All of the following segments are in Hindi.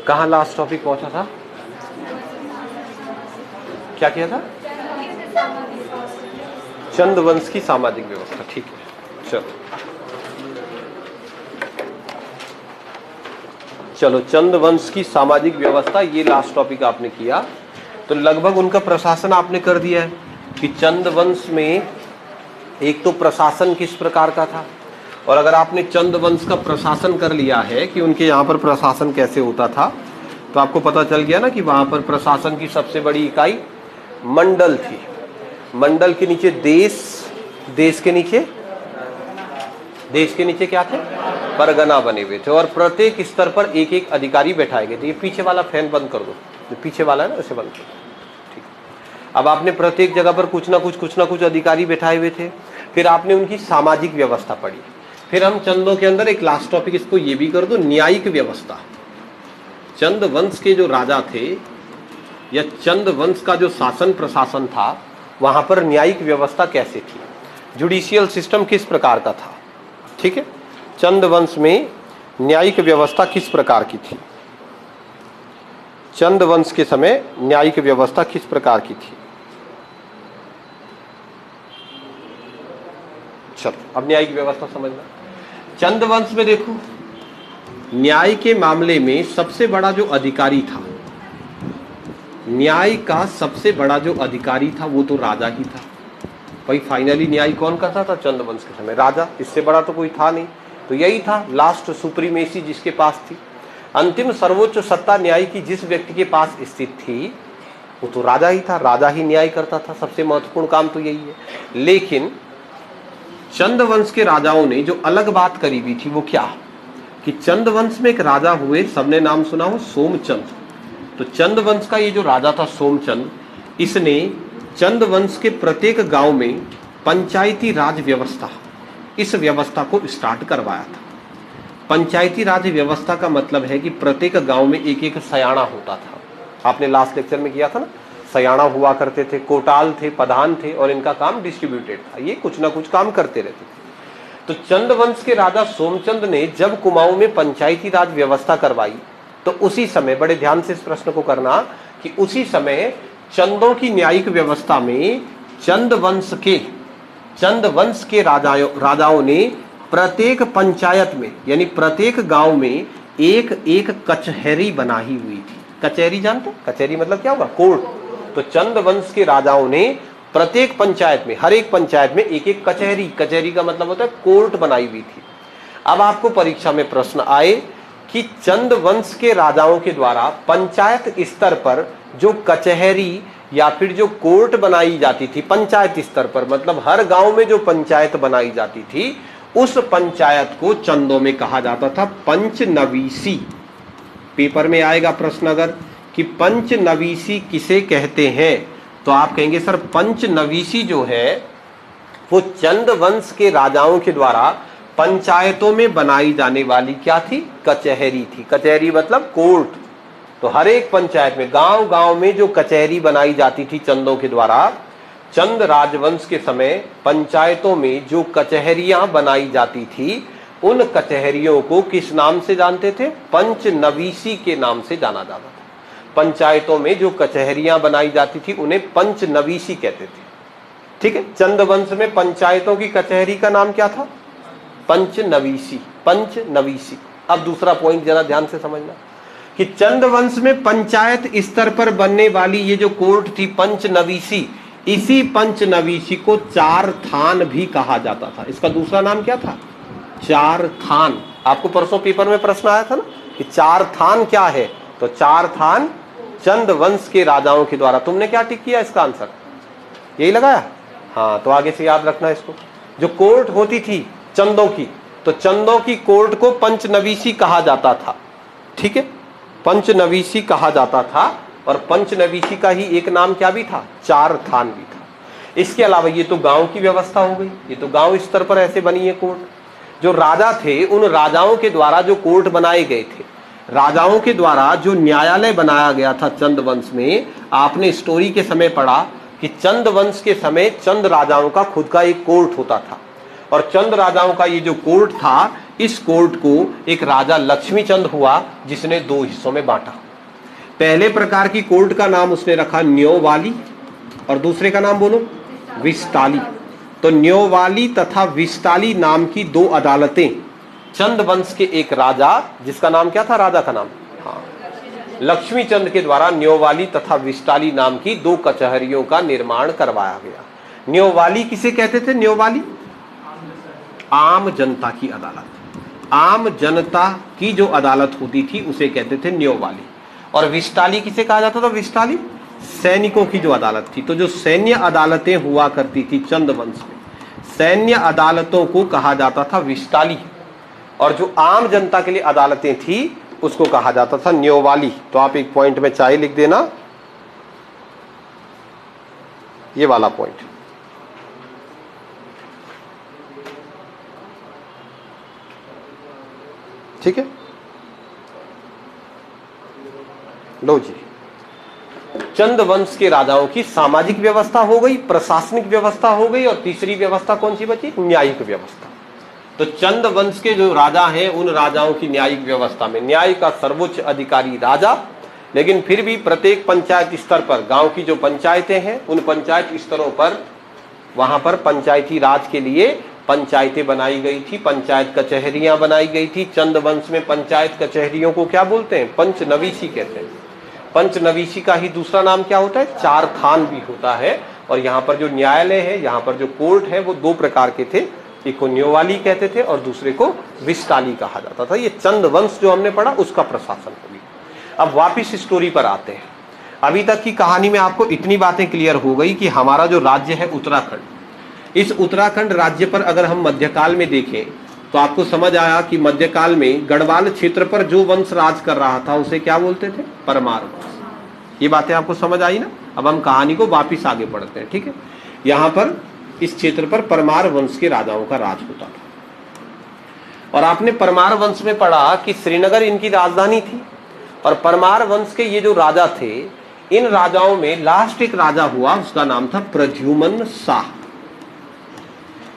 कहाँ लास्ट टॉपिक पहुंचा था? क्या किया था? चंद वंश की सामाजिक व्यवस्था। ठीक है, चलो चंद वंश की सामाजिक व्यवस्था, ये लास्ट टॉपिक आपने किया। तो लगभग उनका प्रशासन आपने कर दिया है कि चंद वंश में एक तो प्रशासन किस प्रकार का था, और अगर आपने चंद वंश का प्रशासन कर लिया है कि उनके यहाँ पर प्रशासन कैसे होता था, तो आपको पता चल गया ना कि वहाँ पर प्रशासन की सबसे बड़ी इकाई मंडल थी। मंडल के नीचे देश, देश के नीचे क्या थे? परगना बने हुए थे, और प्रत्येक स्तर पर एक एक अधिकारी बैठाए गए थे। ये पीछे वाला फैन बंद कर दो, जो पीछे वाला है ना उसे बंद कर दो। ठीक। अब आपने प्रत्येक जगह पर कुछ ना कुछ अधिकारी बैठाए हुए थे। फिर आपने उनकी सामाजिक व्यवस्था पढ़ी। फिर हम चंदों के अंदर एक लास्ट टॉपिक इसको ये भी कर दो, न्यायिक व्यवस्था। चंद वंश के जो राजा थे या चंद वंश का जो शासन प्रशासन था, वहां पर न्यायिक व्यवस्था कैसे थी, जुडिशियल सिस्टम किस प्रकार का था। ठीक है, चंद वंश में न्यायिक व्यवस्था किस प्रकार की थी, चंद वंश के समय न्यायिक व्यवस्था किस प्रकार की थी। चलो अब न्यायिक व्यवस्था समझना। चंद वंश में देखो, न्याय के मामले में सबसे बड़ा जो अधिकारी था, न्याय का सबसे बड़ा जो अधिकारी था वो तो राजा ही था। भाई फाइनली न्याय कौन करता था? चंद वंश के समय राजा, इससे बड़ा तो कोई था नहीं। तो यही था लास्ट सुप्रीमेसी जिसके पास थी, अंतिम सर्वोच्च सत्ता न्याय की जिस व्यक्ति के पास स्थित थी वो तो राजा ही था। राजा ही न्याय करता था, सबसे महत्वपूर्ण काम तो यही है। लेकिन चंद वंश के राजाओं ने जो अलग बात करी हुई थी वो क्या, कि चंद वंश में एक राजा हुए, सबने नाम सुना हो, सोमचंद। तो चंद वंश का ये जो राजा था सोमचंद, इसने चंद वंश के प्रत्येक गांव में पंचायती राज व्यवस्था, इस व्यवस्था को स्टार्ट करवाया था। पंचायती राज व्यवस्था का मतलब है कि प्रत्येक गांव में एक एक सयाना होता था। आपने लास्ट लेक्चर में किया था ना, सयाना हुआ करते थे, कोटाल थे, प्रधान थे, और इनका काम डिस्ट्रीब्यूटेड था। ये कुछ ना कुछ काम करते रहते थे। तो चंद वंश के राजा सोमचंद ने जब कुमाऊं में पंचायती राज व्यवस्था करवाई, तो उसी समय, बड़े ध्यान से इस प्रश्न को करना, कि उसी समय चंदों की न्यायिक व्यवस्था में चंद वंश के राजाओं ने प्रत्येक पंचायत में, यानी प्रत्येक गांव में एक एक कचहरी बनाई हुई थी। कचहरी जानते? कचहरी मतलब क्या होगा? कोर्ट। तो चंद वंश के राजाओं ने प्रत्येक पंचायत में, हर एक पंचायत में एक एक कचहरी, कचहरी का मतलब होता है कोर्ट, बनाई हुई थी। अब आपको परीक्षा में प्रश्न आए कि चंद वंश के राजाओं के द्वारा पंचायत स्तर पर जो कचहरी या फिर जो कोर्ट बनाई जाती थी पंचायत स्तर पर, मतलब हर गांव में जो पंचायत बनाई जाती थी, उस पंचायत को चंदों में कहा जाता था पंचनवीसी। पेपर में आएगा प्रश्न अगर कि पंचनवीसी किसे कहते हैं, तो आप कहेंगे सर पंचनवीसी जो है वो चंद वंश के राजाओं के द्वारा पंचायतों में बनाई जाने वाली क्या थी? कचहरी थी। कचहरी मतलब कोर्ट। तो हर एक पंचायत में, गांव गांव में जो कचहरी बनाई जाती थी चंदों के द्वारा, चंद राजवंश के समय पंचायतों में जो कचहरियां बनाई जाती थी, उन कचहरियों को किस नाम से जानते थे? पंचनवीसी के नाम से जाना जाता था। पंचायतों में जो कचहरियां बनाई जाती थी उन्हें पंचनवीसी कहते थे। ठीक है, चंद वंश में पंचायतों की कचहरी का नाम क्या था? पंचनवीसी। पंचनवीसी। अब दूसरा पॉइंट जरा ध्यान से समझना कि चंद वंश में पंचायत स्तर पर बनने वाली ये जो कोर्ट थी पंचनवीसी, इसी पंचनवीसी को चार थान भी कहा जाता था। इसका दूसरा नाम क्या था? चार थान। आपको परसों पेपर में प्रश्न आया था ना कि चार थान क्या है, तो चार थान चंद वंश के राजाओं के द्वारा। तुमने क्या टिक किया इसका आंसर? यही लगाया? हाँ, तो आगे से याद रखना इसको। जो कोर्ट होती थी चंदों की, तो चंदों की कोर्ट को पंचनवीसी कहा जाता था। ठीक है, पंचनवीसी कहा जाता था, और पंचनवीसी का ही एक नाम क्या भी था? चार थान भी था। इसके अलावा ये तो गांव की व्यवस्था हो गई, ये तो गांव स्तर पर ऐसे बनी है कोर्ट। जो राजा थे उन राजाओं के द्वारा जो कोर्ट बनाए गए थे, राजाओं के द्वारा जो न्यायालय बनाया गया था चंद वंश में, आपने स्टोरी के समय पढ़ा कि चंद वंश के समय चंद राजाओं का खुद का एक कोर्ट होता था, और चंद राजाओं का ये जो कोर्ट था इस कोर्ट को एक राजा लक्ष्मीचंद हुआ जिसने 2 हिस्सों में बांटा। पहले प्रकार की कोर्ट का नाम उसने रखा न्योवाली और दूसरे का नाम बोलो विस्टाली। तो न्योवाली तथा विस्टाली नाम की 2 अदालतें चंद वंश के एक राजा, जिसका नाम क्या था, राजा का नाम, हाँ, लक्ष्मीचंद के द्वारा न्योवाली तथा विस्टाली नाम की 2 कचहरियों का निर्माण करवाया गया। न्योवाली किसे कहते थे? न्योवाली आम जनता की अदालत, आम जनता की जो अदालत होती थी उसे कहते थे न्योवाली। और विस्टाली किसे कहा जाता था? विस्टाली सैनिकों की जो अदालत थी। तो जो सैन्य अदालतें हुआ करती थी चंद वंश में, सैन्य अदालतों को कहा जाता था विस्टाली, और जो आम जनता के लिए अदालतें थी उसको कहा जाता था न्योवाली। तो आप एक पॉइंट में चाहे लिख देना, ये वाला पॉइंट। ठीक है, लो जी। चंद वंश के राजाओं की सामाजिक व्यवस्था हो गई, प्रशासनिक व्यवस्था हो गई, और तीसरी व्यवस्था कौन सी बची? न्यायिक व्यवस्था। तो चंद वंश के जो राजा हैं उन राजाओं की न्यायिक व्यवस्था में न्याय का सर्वोच्च अधिकारी राजा, लेकिन फिर भी प्रत्येक पंचायत स्तर पर, गांव की जो पंचायतें हैं उन पंचायत स्तरों पर, वहां पर पंचायती राज के लिए पंचायतें बनाई गई थी, पंचायत कचहरियां बनाई गई थी। चंद वंश में पंचायत कचहरियों को क्या बोलते हैं? पंचनवीसी कहते हैं। पंचनवीसी का ही दूसरा नाम क्या होता है? चार खान भी होता है। और यहाँ पर जो न्यायालय है, यहाँ पर जो कोर्ट है, वो 2 प्रकार के थे, एक को न्योवाली कहते थे और दूसरे को विस्टाली कहा जाता था। ये चंद वंश जो हमने पढ़ा उसका प्रशासन हो गया। अब वापिस स्टोरी पर आते हैं। अभी तक की कहानी में आपको इतनी बातें क्लियर हो गई कि हमारा जो राज्य है उत्तराखंड, इस उत्तराखंड राज्य पर अगर हम मध्यकाल में देखें तो आपको समझ आया कि मध्यकाल में गढ़वाल क्षेत्र पर जो वंश राज कर रहा था उसे क्या बोलते थे? परमार वंश। ये बातें आपको समझ आई ना? अब हम कहानी को वापिस आगे पढ़ते हैं। ठीक है, यहां पर इस क्षेत्र पर परमार वंश के राजाओं का राज होता था। और आपने परमार वंश में पढ़ा कि श्रीनगर इनकी राजधानी थी। और परमार वंश के ये जो राजा थे, इन राजाओं में लास्ट एक राजा हुआ, उसका नाम था प्रद्युमन शाह।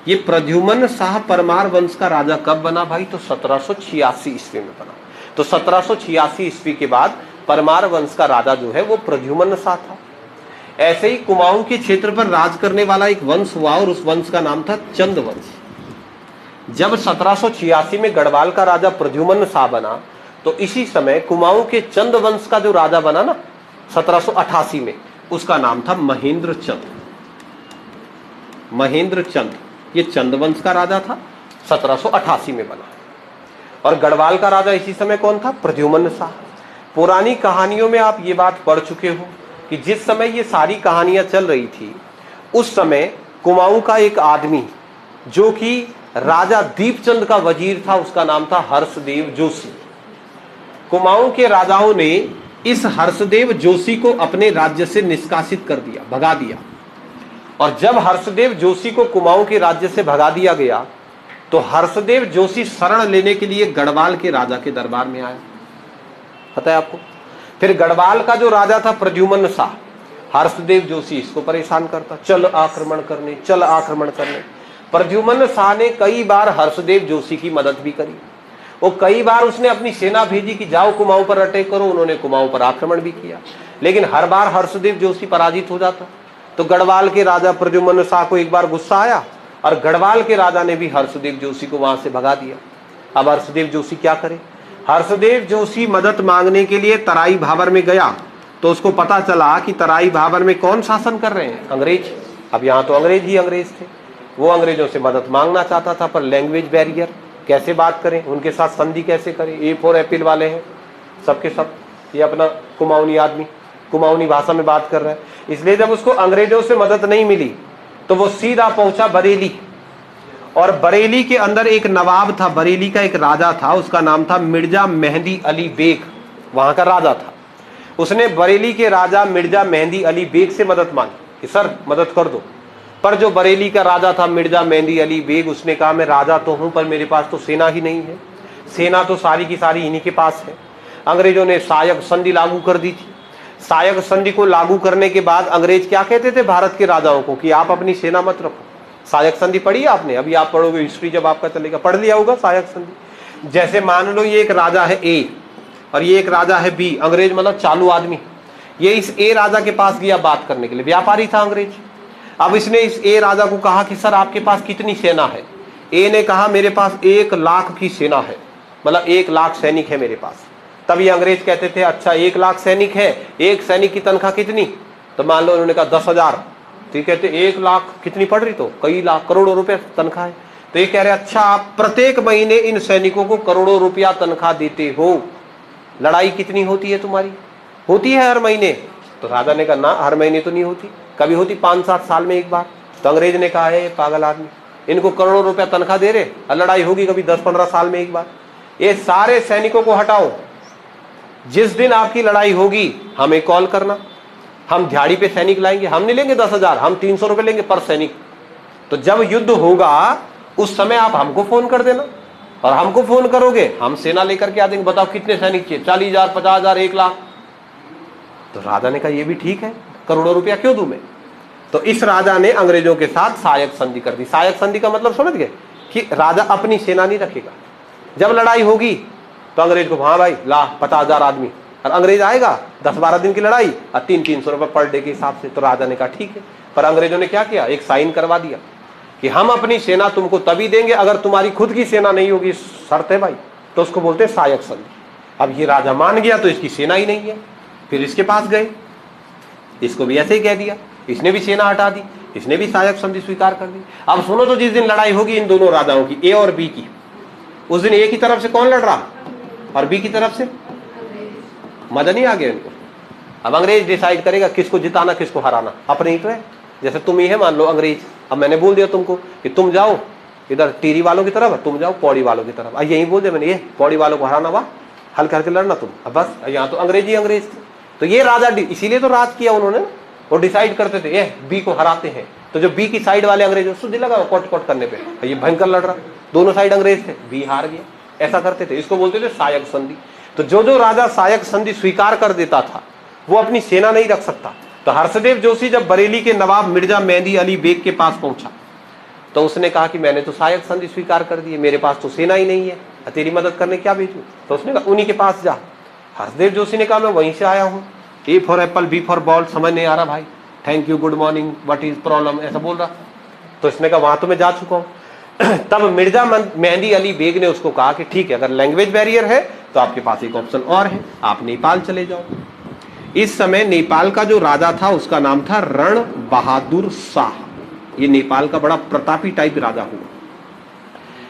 ये प्रद्युमन शाह परमार वंश का राजा कब बना भाई? तो 1786 ईस्वी में बना। तो 1786 ईस्वी के बाद परमार वंश का राजा जो है वो प्रद्युमन शाह था। ऐसे ही कुमाऊं के क्षेत्र पर राज करने वाला एक वंश हुआ और उस वंश का नाम था चंद वंश। जब 1786 में गढ़वाल का राजा प्रद्युमन शाह बना, तो इसी समय कुमाऊं के चंद वंश का जो राजा बना ना 1788 में, उसका नाम था महेंद्र चंद। महेंद्र चंद ये चंद वंश का राजा था, 1788 में बना। और गढ़वाल का राजा इसी समय कौन था? प्रद्युमन शाह। पुरानी कहानियों में आप ये बात पढ़ चुके हो कि जिस समय ये सारी कहानियां चल रही थी, उस समय कुमाऊं का एक आदमी जो कि राजा दीपचंद का वजीर था, उसका नाम था हर्षदेव जोशी। कुमाऊं के राजाओं ने इस हर्षदेव जोशी को अपने राज्य से निष्कासित कर दिया, भगा दिया। और जब हर्षदेव जोशी को कुमाऊं के राज्य से भगा दिया गया, तो हर्षदेव जोशी शरण लेने के लिए गढ़वाल के राजा के दरबार में आया। पता है आपको? फिर गढ़वाल का जो राजा था प्रद्युमन शाह, हर्षदेव जोशी इसको परेशान करता, चल आक्रमण करने, चल आक्रमण करने। प्रद्युमन शाह ने कई बार हर्षदेव जोशी की मदद भी करी। वो कई बार उसने अपनी सेना भेजी कि जाओ कुमाऊं पर अटैक करो, उन्होंने कुमाऊं पर आक्रमण भी किया, लेकिन हर बार हर्षदेव जोशी पराजित हो जाता। तो गढ़वाल के राजा प्रद्युमन शाह को एक बार गुस्सा आया और गढ़वाल के राजा ने भी हर्षदेव जोशी को वहां से भगा दिया। अब हर्षदेव जोशी क्या करे? हर्षदेव जोशी मदद मांगने के लिए तराई भाबर में गया, तो उसको पता चला कि तराई भाबर में कौन शासन कर रहे हैं? अंग्रेज। अब यहाँ तो अंग्रेज ही अंग्रेज थे। वो अंग्रेजों से मदद मांगना चाहता था, पर लैंग्वेज बैरियर, कैसे बात करें, उनके साथ संधि कैसे करें? A4 एपिल वाले हैं सबके सब, ये अपना कुमाऊनी आदमी कुमाऊनी भाषा में बात कर रहा है। इसलिए जब उसको अंग्रेजों से मदद नहीं मिली तो वो सीधा पहुंचा बरेली। और बरेली के अंदर एक नवाब था, बरेली का एक राजा था, उसका नाम था मिर्जा मेहंदी अली बेग, वहां का राजा था। उसने बरेली के राजा मिर्जा मेहंदी अली बेग से मदद मांगी कि सर मदद कर दो। पर जो बरेली का राजा था मिर्जा मेहंदी अली बेग, उसने कहा मैं राजा तो हूं पर मेरे पास तो सेना ही नहीं है, सेना तो सारी की सारी इन्हीं के पास है। अंग्रेजों ने सायक संधि लागू कर दी थी। सायक संधि को लागू करने के बाद अंग्रेज क्या कहते थे भारत के राजाओं को कि आप अपनी सेना मत रखो। सायक संधि पढ़ी आपने? अभी आप पढ़ोगे हिस्ट्री, जब आपका चलेगा, पढ़ लिया होगा सायक संधि। जैसे मान लो ये एक राजा है ए और ये एक राजा है बी, अंग्रेज मतलब चालू आदमी। ये इस ए राजा के पास गया बात करने के लिए, व्यापारी था अंग्रेज। अब इसने इस ए राजा को कहा कि सर आपके पास कितनी सेना है? ए ने कहा मेरे पास 1 लाख की सेना है, मतलब 1 लाख सैनिक है मेरे पास। तब ये अंग्रेज कहते थे अच्छा 1 लाख सैनिक है, एक सैनिक की तनख्वाह कितनी? तो मान लो उन्होंने कहा 10,000। तो ये कहते 1 लाख कितनी पड़ रही? तो कई लाख करोड़ों रुपए तनख्वाह है। तो ये कह रहे अच्छा आप प्रत्येक महीने इन सैनिकों को करोड़ों रुपया तनख्वाह देते हो, लड़ाई कितनी होती है तुम्हारी? होती है हर महीने? तो राजा ने कहा ना हर महीने तो नहीं होती, कभी होती 5-7 साल में एक बार। तो अंग्रेज ने कहा है पागल आदमी, इनको करोड़ों रुपया तनख्वाह दे रहे और लड़ाई होगी कभी 10-15 साल में एक बार। ये सारे सैनिकों को हटाओ, जिस दिन आपकी लड़ाई होगी हमें कॉल करना, हम दिहाड़ी पे सैनिक लाएंगे। हम नहीं लेंगे 10,000, हम 300 रुपए लेंगे पर सैनिक। तो जब युद्ध होगा उस समय आप हमको फोन कर देना, और हमको फोन करोगे हम सेना लेकर के आ देंगे। बताओ कितने सैनिक चाहिए? 40,000, 50,000, 1 लाख। तो राजा ने कहा ये भी ठीक है, करोड़ों रुपया क्यों दूं मैं? तो इस राजा ने अंग्रेजों के साथ सहायक संधि कर दी। सहायक संधि का मतलब समझ गए कि राजा अपनी सेना नहीं रखेगा, जब लड़ाई होगी तो अंग्रेज को हाँ भाई ला 50,000 आदमी, और अंग्रेज आएगा 10-12 दिन की लड़ाई और 300-300 रुपए पर डे के हिसाब से। तो राजा ने कहा ठीक है, पर अंग्रेजों ने क्या किया, एक साइन करवा दिया कि हम अपनी सेना तुमको तभी देंगे अगर तुम्हारी खुद की सेना नहीं होगी, शर्त है भाई। तो उसको बोलते हैं सहायक संधि। अब ये राजा मान गया तो इसकी सेना ही नहीं है, फिर इसके पास गए, इसको भी ऐसे ही कह दिया, इसने भी सेना हटा दी, इसने भी सहायक संधि स्वीकार कर दी। अब सुनो तो जिस दिन लड़ाई होगी इन दोनों राजाओं की, ए और बी की, उस दिन ए की तरफ से कौन लड़ रहा और बी की तरफ से? मजा नहीं आ गया इनको। अब अंग्रेज डिसाइड करेगा किसको जिताना किसको हराना, अपने ही तो है। जैसे तुम ही है मान लो अंग्रेज, अब मैंने बोल दिया तुमको कि तुम जाओ इधर टीरी वालों की तरफ, तुम जाओ पौड़ी वालों की तरफ। यही बोल दिया मैंने, ये पौड़ी वालों को हराना, वाह हल्के हल्के लड़ना तुम। अब बस यहाँ तो अंग्रेज ही अंग्रेज थे। तो ये राजा इसीलिए तो राज किया उन्होंने, वो डिसाइड करते थे ये बी को हराते हैं। तो जो बी की साइड वाले अंग्रेज सुधी लगा कोट कोट करने पे, ये भयंकर लड़ रहा, दोनों साइड अंग्रेज थे, बी हार गया, ऐसा करते थे। इसको बोलते थे सहायक संधि। तो जो राजा सहायक संधि स्वीकार कर देता था वो अपनी सेना नहीं रख सकता। तो हर्षदेव जोशी जब बरेली के नवाब मिर्जा मेहंदी अली बेग के पास पहुंचा तो उसने कहा कि मैंने तो सहायक संधि स्वीकार कर दी है, मेरे पास तो सेना ही नहीं है, तेरी मदद करने क्या भेजूं? तो उसने कहा उन्हीं के पास जा। हर्षदेव जोशी ने कहा मैं वहीं से आया हूँ। A for apple, B for ball, समझ नहीं आ रहा भाई, thank you, good morning, what is problem, ऐसा बोल रहा। तो इसने कहा वहां तो मैं जा चुका हूँ। तब मिर्जा मेहंदी अली बेग ने उसको कहा कि ठीक है, अगर लैंग्वेज बैरियर है तो आपके पास एक ऑप्शन और है, आप नेपाल चले जाओ। इस समय नेपाल का जो राजा था उसका नाम था रण बहादुर शाह। ये नेपाल का बड़ा प्रतापी टाइप राजा हुआ।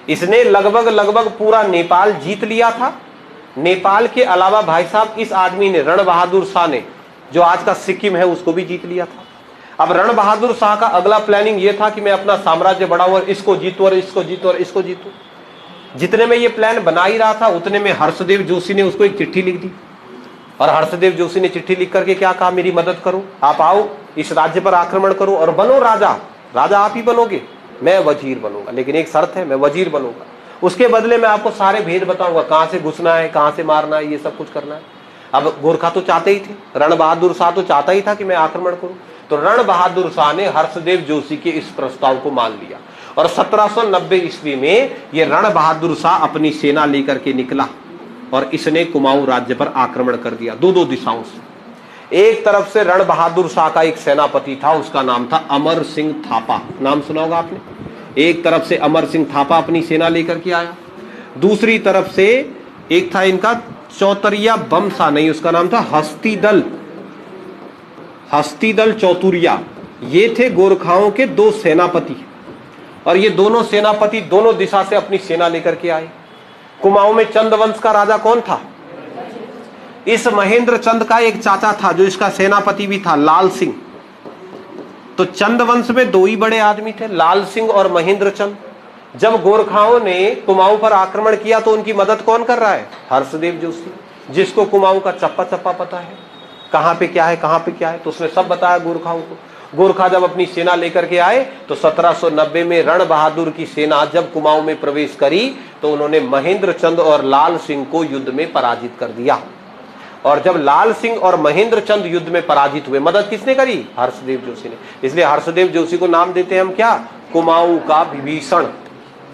इसने लगभग पूरा नेपाल जीत लिया था। नेपाल के अलावा भाई साहब इस आदमी ने, रण बहादुर शाह ने, जो आज का सिक्किम है उसको भी जीत लिया था। अब रण बहादुर शाह का अगला प्लानिंग ये था कि मैं अपना साम्राज्य बढ़ाऊं और इसको जीतूं और इसको जीतूं और इसको जीतूं। जितने में ये प्लान बना ही रहा था उतने में हर्षदेव जोशी ने उसको एक चिट्ठी लिख दी। और हर्षदेव जोशी ने चिट्ठी लिख करके क्या कहा, मेरी मदद करो, आप आओ इस राज्य पर आक्रमण करो और बनो राजा। राजा आप ही बनोगे, मैं वजीर बनूंगा, लेकिन एक शर्त है, मैं वजीर बनूंगा, उसके बदले में आपको सारे भेद बताऊंगा, कहां से घुसना है, कहां से मारना है, ये सब कुछ करना है। अब गोरखा तो चाहते ही थे, रण बहादुर शाह तो चाहता ही था कि मैं आक्रमण करूं। तो रण बहादुर शाह ने हर्षदेव जोशी के इस प्रस्ताव को मान लिया और 1790 ईस्वी में ये रण बहादुर शाह अपनी सेना लेकर के निकला और इसने कुमाऊं राज्य पर आक्रमण कर दिया दो दिशाओं से। एक तरफ से रण बहादुर शाह का एक सेनापति था, उसका नाम था अमर सिंह थापा, नाम सुना होगा आपने। एक तरफ से अमर सिंह थापा अपनी सेना लेकर के आया, दूसरी तरफ से एक था इनका चौतरिया बमसा, नहीं उसका नाम था हस्तीदल चौतुरिया। ये थे गोरखाओं के दो सेनापति और ये दोनों सेनापति दोनों दिशा से अपनी सेना लेकर के आए। कुमाऊं में चंद वंश का राजा कौन था? इस महेंद्र चंद का एक चाचा था जो इसका सेनापति भी था, लाल सिंह। तो चंद वंश में दो ही बड़े आदमी थे, लाल सिंह और महेंद्र चंद। जब गोरखाओं ने कुमाऊं पर आक्रमण किया तो उनकी मदद कौन कर रहा है? हर्षदेव जोशी, जिसको कुमाऊं का चप्पा चप्पा पता है, कहां पे क्या है कहां पे क्या है, तो उसने सब बताया गोरखाओं को। गोरखा जब अपनी सेना लेकर के आए तो 1790 में रण बहादुर की सेना जब कुमाऊं में प्रवेश करी तो उन्होंने महेंद्र चंद और लाल सिंह को युद्ध में पराजित कर दिया। और जब लाल सिंह और महेंद्र चंद युद्ध में पराजित हुए, मदद किसने करी? हर्षदेव जोशी ने। इसलिए हर्षदेव जोशी को नाम देते हैं हम क्या? कुमाऊं का विभीषण।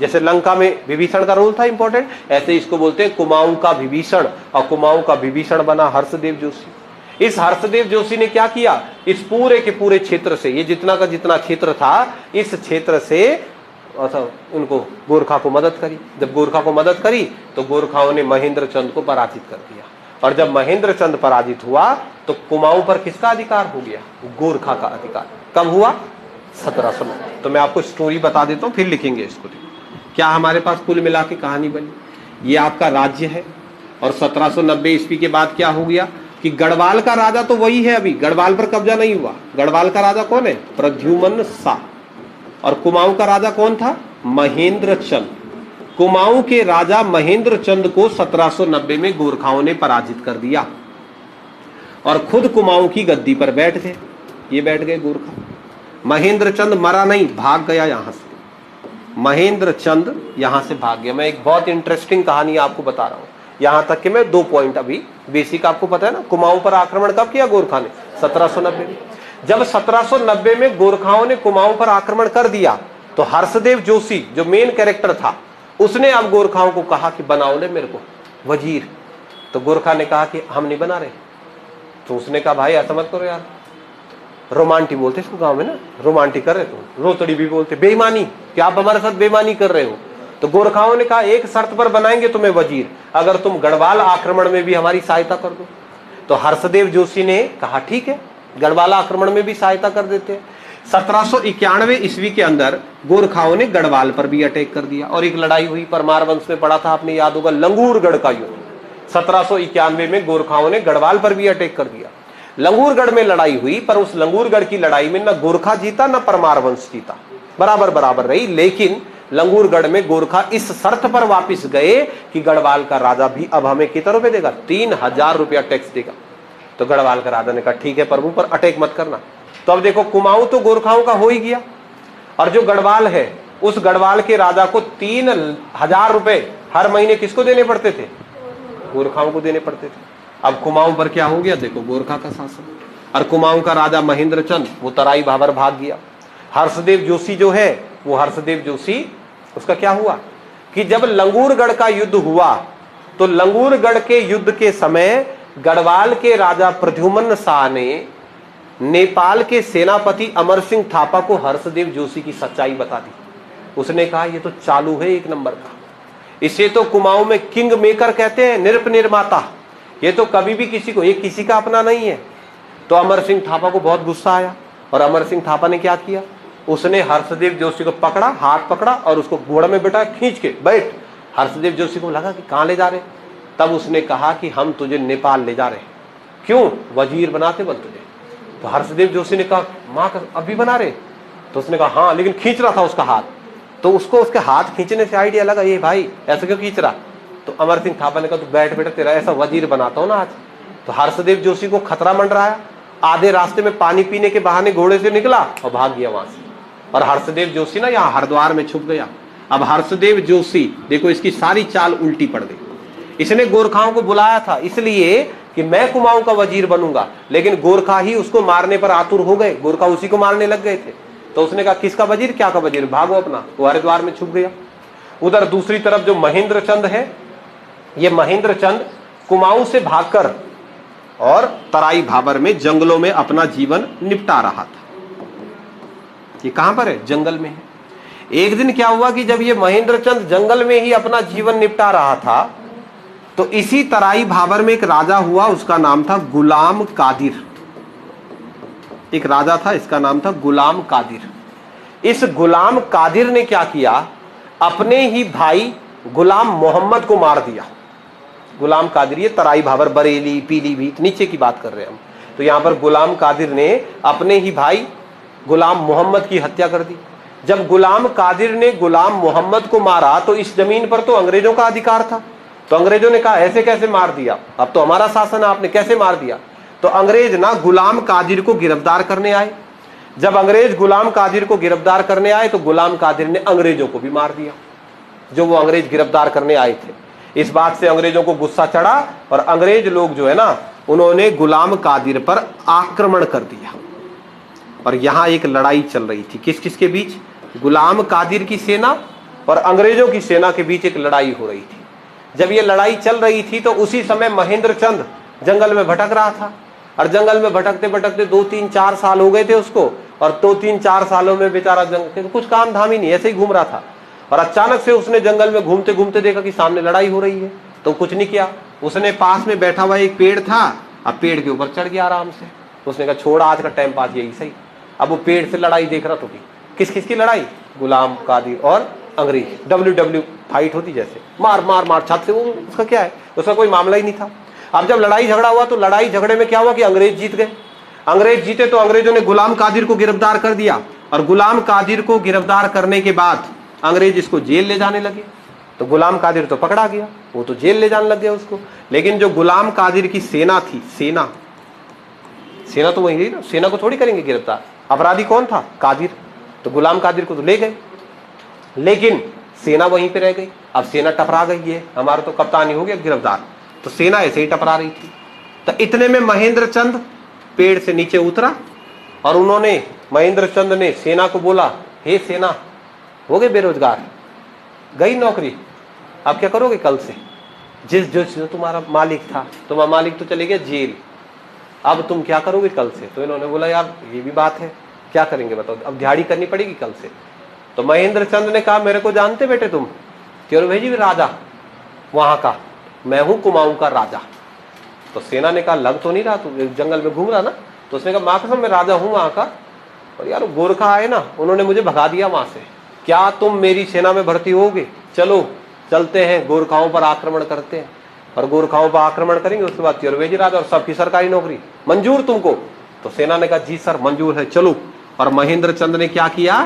जैसे लंका में विभीषण का रोल था इंपॉर्टेंट, ऐसे इसको बोलते हैं कुमाऊं का विभीषण, और कुमाऊं का विभीषण बना हर्षदेव जोशी। इस हर्षदेव जोशी ने क्या किया, इस पूरे के पूरे क्षेत्र से, ये जितना का जितना क्षेत्र था, इस क्षेत्र से उनको गोरखा को मदद करी। जब गोरखा को मदद करी तो गोरखाओं ने महेंद्र चंद को पराजित कर दिया, और जब महेंद्र चंद पराजित हुआ तो कुमाऊं पर किसका अधिकार हो गया, गोरखा का अधिकार। कब हुआ, 1700 में। तो मैं आपको स्टोरी बता देता हूँ, फिर लिखेंगे इसको। क्या हमारे पास कुल मिला के कहानी बनी, ये आपका राज्य है, और 1790 ईस्वी के बाद क्या हो गया कि गढ़वाल का राजा तो वही है, अभी गढ़वाल पर कब्जा नहीं हुआ। गढ़वाल का राजा कौन है, प्रद्युम्न शाह, और कुमाऊं का राजा कौन था, महेंद्र चंद। कुमाऊं के राजा महेंद्र चंद को 1790 में गोरखाओं ने पराजित कर दिया, और खुद कुमाऊं की गद्दी पर बैठ गए। ये बैठ गए गोरखा। महेंद्र चंद मरा नहीं, भाग गया यहां से। महेंद्र चंद यहां से भाग गया। मैं एक बहुत इंटरेस्टिंग कहानी आपको बता रहा हूं, यहां तक कि मैं 2 पॉइंट अभी बेसिक आपको पता है ना। कुमाऊं पर आक्रमण कब किया गोरखा ने, 1790 में। जब 1790 में गोरखाओं ने कुमाऊं पर आक्रमण कर दिया तो हर्षदेव जोशी जो मेन कैरेक्टर था, उसने अब गोरखाओं को कहा कि बनाओ ले मेरे को वजीर। तो गोरखा ने कहा कि हम नहीं बना रहे। तो उसने कहा भाई ऐसा मत करो यार, रोमांटी बोलते इसको गांव में ना, रोमांटी कर रहे तुम, रोतड़ी भी बोलते, बेईमानी, कि आप हमारे साथ बेईमानी कर रहे हो। तो गोरखाओं ने कहा एक शर्त पर बनाएंगे तुम्हें वजीर, अगर तुम गढ़वाल आक्रमण में भी हमारी सहायता कर दो। तो हर्षदेव जोशी ने कहा ठीक है, गढ़वाल आक्रमण में भी सहायता कर देते हैं। 1791 ईस्वी के अंदर गोरखाओं ने गढ़वाल पर भी अटैक कर दिया, और एक लड़ाई हुई, परमार वंश में पढ़ा था आपने, याद होगा, लंगूरगढ़ का युद्ध। 1791 में गोरखाओं ने गढ़वाल पर भी अटैक कर दिया। लंगूरगढ़ में लड़ाई हुई, पर उस लंगूरगढ़ की लड़ाई में न गोरखा जीता न परमार वंश जीता, बराबर बराबर रही। लेकिन लंगूरगढ़ में गोरखा इस शर्त पर वापस गए कि गढ़वाल का राजा भी अब हमें कितना रुपए देगा, 3000 रुपया टैक्स देगा। तो गढ़वाल का राजा ने कहा ठीक है प्रभु, पर अटैक मत करना। तो अब देखो कुमाऊं तो गोरखाओं का हो ही गया, और जो गढ़वाल है उस गढ़वाल के राजा को 3000 रुपए हर महीने किसको देने पड़ते थे, गोरखाओं को देने पड़ते थे। अब कुमाऊं पर क्या हो गया, देखो गोरखा का शासन, और कुमाऊं का राजा महेंद्र चंद वो तराई भाबर भाग गया। हर्षदेव जोशी जो है वो हर्षदेव जोशी, उसका क्या हुआ कि जब लंगूरगढ़ का युद्ध हुआ तो लंगूरगढ़ के युद्ध के समय गढ़वाल के राजा प्रद्युम्न शाह ने नेपाल के सेनापति अमर सिंह थापा को हर्षदेव जोशी की सच्चाई बता दी। उसने कहा ये तो चालू है एक नंबर का, इसे तो कुमाऊं में किंग मेकर कहते हैं, नृप निर्माता, ये तो कभी भी किसी को, ये किसी का अपना नहीं है। तो अमर सिंह थापा को बहुत गुस्सा आया, और अमर सिंह थापा ने क्या किया, उसने हर्षदेव जोशी को पकड़ा, हाथ पकड़ा और उसको घोड़े में बैठा, खींच के बैठ। हर्षदेव जोशी को लगा कि कहां ले जा रहे, तब उसने कहा कि हम तुझे नेपाल ले जा रहे हैं। क्यों, वजीर बनाते बल तुझे। तो हर्षदेव जोशी ने कहा मां अभी बना रहे, तो उसने कहा हाँ, लेकिन खींच रहा था उसका हाथ। तो उसको उसके हाथ खींचने से आइडिया लगा ये भाई ऐसा क्यों खींच रहा। तो अमर सिंह थापा ने कहा तू बैठ बेटा, तेरा ऐसा वजीर बनाता हूं ना आज। तो हर्षदेव जोशी को खतरा मंडराया, आधे रास्ते में पानी पीने के बहाने घोड़े से निकला और भाग गया वहां से। और हर्षदेव जोशी ना यहाँ हरिद्वार में छुप गया। अब हर्षदेव जोशी देखो इसकी सारी चाल उल्टी पड़ गई। इसने गोरखाओं को बुलाया था इसलिए कि मैं कुमाऊं का वजीर बनूंगा, लेकिन गोरखा ही उसको मारने पर आतुर हो गए, गोरखा उसी को मारने लग गए थे। तो उसने कहा किसका वजीर, क्या का वजीर, भागो अपना। वो हरिद्वार में छुप गया। उधर दूसरी तरफ जो महेंद्र चंद है, ये महेंद्र चंद कुमाऊं से भागकर और तराई भाबर में जंगलों में अपना जीवन निपटा रहा था। ये कहां पर है, जंगल में है। एक दिन क्या हुआ कि जब ये महेंद्र चंद जंगल में ही अपना जीवन निपटा रहा था तो इसी तराई भाबर में एक राजा हुआ, उसका नाम था गुलाम कादिर। एक राजा था, इसका नाम था गुलाम कादिर। इस गुलाम कादिर ने क्या किया, अपने ही भाई गुलाम मोहम्मद को मार दिया। गुलाम कादिर ये तराई भाबर, बरेली, पीलीभीत, नीचे की बात कर रहे हैं हम। तो यहां पर गुलाम कादिर ने अपने ही भाई गुलाम मोहम्मद की हत्या कर दी। जब गुलाम कादिर ने गुलाम मोहम्मद को मारा तो इस जमीन पर तो अंग्रेजों का अधिकार था। तो अंग्रेजों ने कहा ऐसे कैसे मार दिया, अब तो हमारा शासन है, आपने कैसे मार दिया। तो अंग्रेज ना गुलाम कादिर को गिरफ्तार करने आए। जब अंग्रेज गुलाम कादिर को गिरफ्तार करने आए तो गुलाम कादिर ने अंग्रेजों को भी मार दिया जो वो अंग्रेज गिरफ्तार करने आए थे। इस बात से अंग्रेजों को गुस्सा चढ़ा और अंग्रेज लोग जो है ना, उन्होंने गुलाम कादिर पर आक्रमण कर दिया। और यहां एक लड़ाई चल रही थी, किस किस के बीच, गुलाम कादिर की सेना और अंग्रेजों की सेना के बीच एक लड़ाई हो रही थी। जब ये लड़ाई चल रही थी तो उसी समय महेंद्र चंद जंगल में भटक रहा था, और जंगल में भटकते भटकते 2-3-4 साल हो गए थे उसको, और 2-3-4 सालों में बेचारा जंगल कुछ काम धाम ही नहीं, ऐसे ही घूम रहा था। और अचानक से उसने जंगल में घूमते घूमते देखा कि सामने लड़ाई हो रही है, तो कुछ नहीं किया। उसने पास में बैठा हुआ एक पेड़ था, अब पेड़ के ऊपर चढ़ गया आराम से। उसने कहा छोड़ आज का टाइम पास यही सही। अब वो पेड़ से लड़ाई देख रहा, तो किस किस की लड़ाई? गुलाम कादिर और अंग्रेज, WW फाइट होती जैसे, मार मार मार छत से। वो उसका क्या है, उसका कोई मामला ही नहीं था। अब जब लड़ाई झगड़ा हुआ तो लड़ाई झगड़े में क्या हुआ कि अंग्रेज जीत गए। अंग्रेज जीते तो अंग्रेजों ने गुलाम कादिर को गिरफ्तार कर दिया, और गुलाम कादिर को गिरफ्तार करने के बाद अंग्रेज इसको जेल ले जाने लगे। तो गुलाम कादिर तो पकड़ा गया, वो तो जेल ले जाने लग गया उसको। लेकिन जो गुलाम कादिर की सेना थी, सेना तो वही रही ना, सेना को थोड़ी करेंगे गिरफ्तार। अपराधी कौन था? कादिर। तो गुलाम कादिर को तो ले गए, लेकिन सेना वहीं पे रह गई। अब सेना टपरा गई है, हमारा तो कप्तान ही हो गया गिरफ्तार, तो सेना ऐसे ही टपरा रही थी। तो इतने में महेंद्र चंद पेड़ से नीचे उतरा, और उन्होंने महेंद्र चंद ने सेना को बोला, हे सेना, हो गए बेरोजगार, गई नौकरी, अब क्या करोगे कल से? जो तुम्हारा मालिक था, तुम्हारा मालिक तो चले गया जेल, अब तुम क्या करोगे कल से? तो इन्होंने बोला यार ये भी बात है, क्या करेंगे बताओ, अब दिहाड़ी करनी पड़ेगी कल से। तो महेंद्र चंद ने कहा मेरे को जानते बेटे तुम? क्यों भाई जी, राजा वहां का, मैं हूं कुमाऊं का राजा। तो सेना ने कहा लग तो नहीं रहा, तू जंगल में घूम रहा ना? तो उसने कहा मां कसम मैं राजा हूं वहां का, और यार गोरखा आए ना, उन्होंने मुझे भगा दिया वहां से, क्या तुम मेरी सेना में भर्ती होगे? चलो चलते हैं, गोरखाओं पर आक्रमण करते हैं। और गोरखाओं पर आक्रमण करेंगे, उसके बाद त्योरवेजी राज और सबकी सरकारी नौकरी मंजूर तुमको? तो सेना ने कहा जी सर मंजूर है, चलो। और महेंद्र चंद ने क्या किया,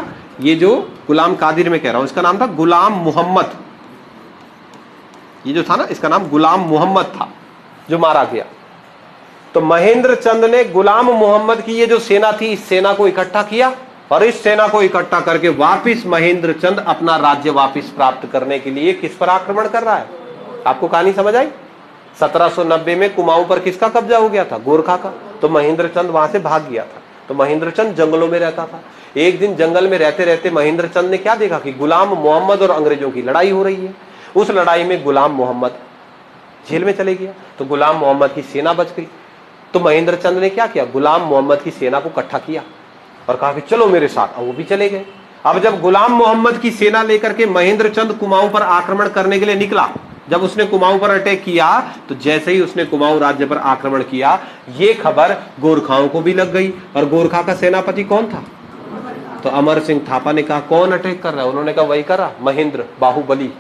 ये जो गुलाम कादिर में कह रहा हूं, इसका नाम था गुलाम मोहम्मद, ये जो था ना इसका नाम गुलाम मोहम्मद था, जो मारा गया। तो महेंद्र चंद ने गुलाम मोहम्मद की ये जो सेना थी, इस सेना को इकट्ठा किया, और इस सेना को इकट्ठा करके वापिस महेंद्र चंद अपना राज्य वापिस प्राप्त करने के लिए किस पर आक्रमण कर रहा है? आपको कहानी समझ आई? 1790 में कुमाऊं पर किसका कब्जा हो गया था? गोरखा का। तो महेंद्र चंद वहां से भाग गया था। तो महेंद्र चंद जंगलों में रहता था। एक दिन जंगल में रहते रहते महेंद्र चंद ने क्या देखा कि गुलाम मोहम्मद और अंग्रेजों की लड़ाई हो रही है। उस लड़ाई में गुलाम मोहम्मद जेल में चले गया, तो गुलाम मोहम्मद की सेना बच गई। तो महेंद्र चंद ने क्या किया, गुलाम मोहम्मद की सेना को इकट्ठा किया और कहा कि चलो मेरे साथ, और वो भी चले गए। अब जब गुलाम मोहम्मद की सेना लेकर के महेंद्र चंद कुमाऊं पर आक्रमण करने के लिए निकला, जब उसने कुमाऊं पर अटैक किया, तो जैसे ही उसने कुमाऊं राज्य पर आक्रमण किया, ये खबर गोरखाओं को भी लग गई। और गोरखा का सेनापति कौन था? तो अमर सिंह थापा ने कहा कौन अटैक कर रहा है? उन्होंने कहा वही कर रहा, महेंद्र बाहुबली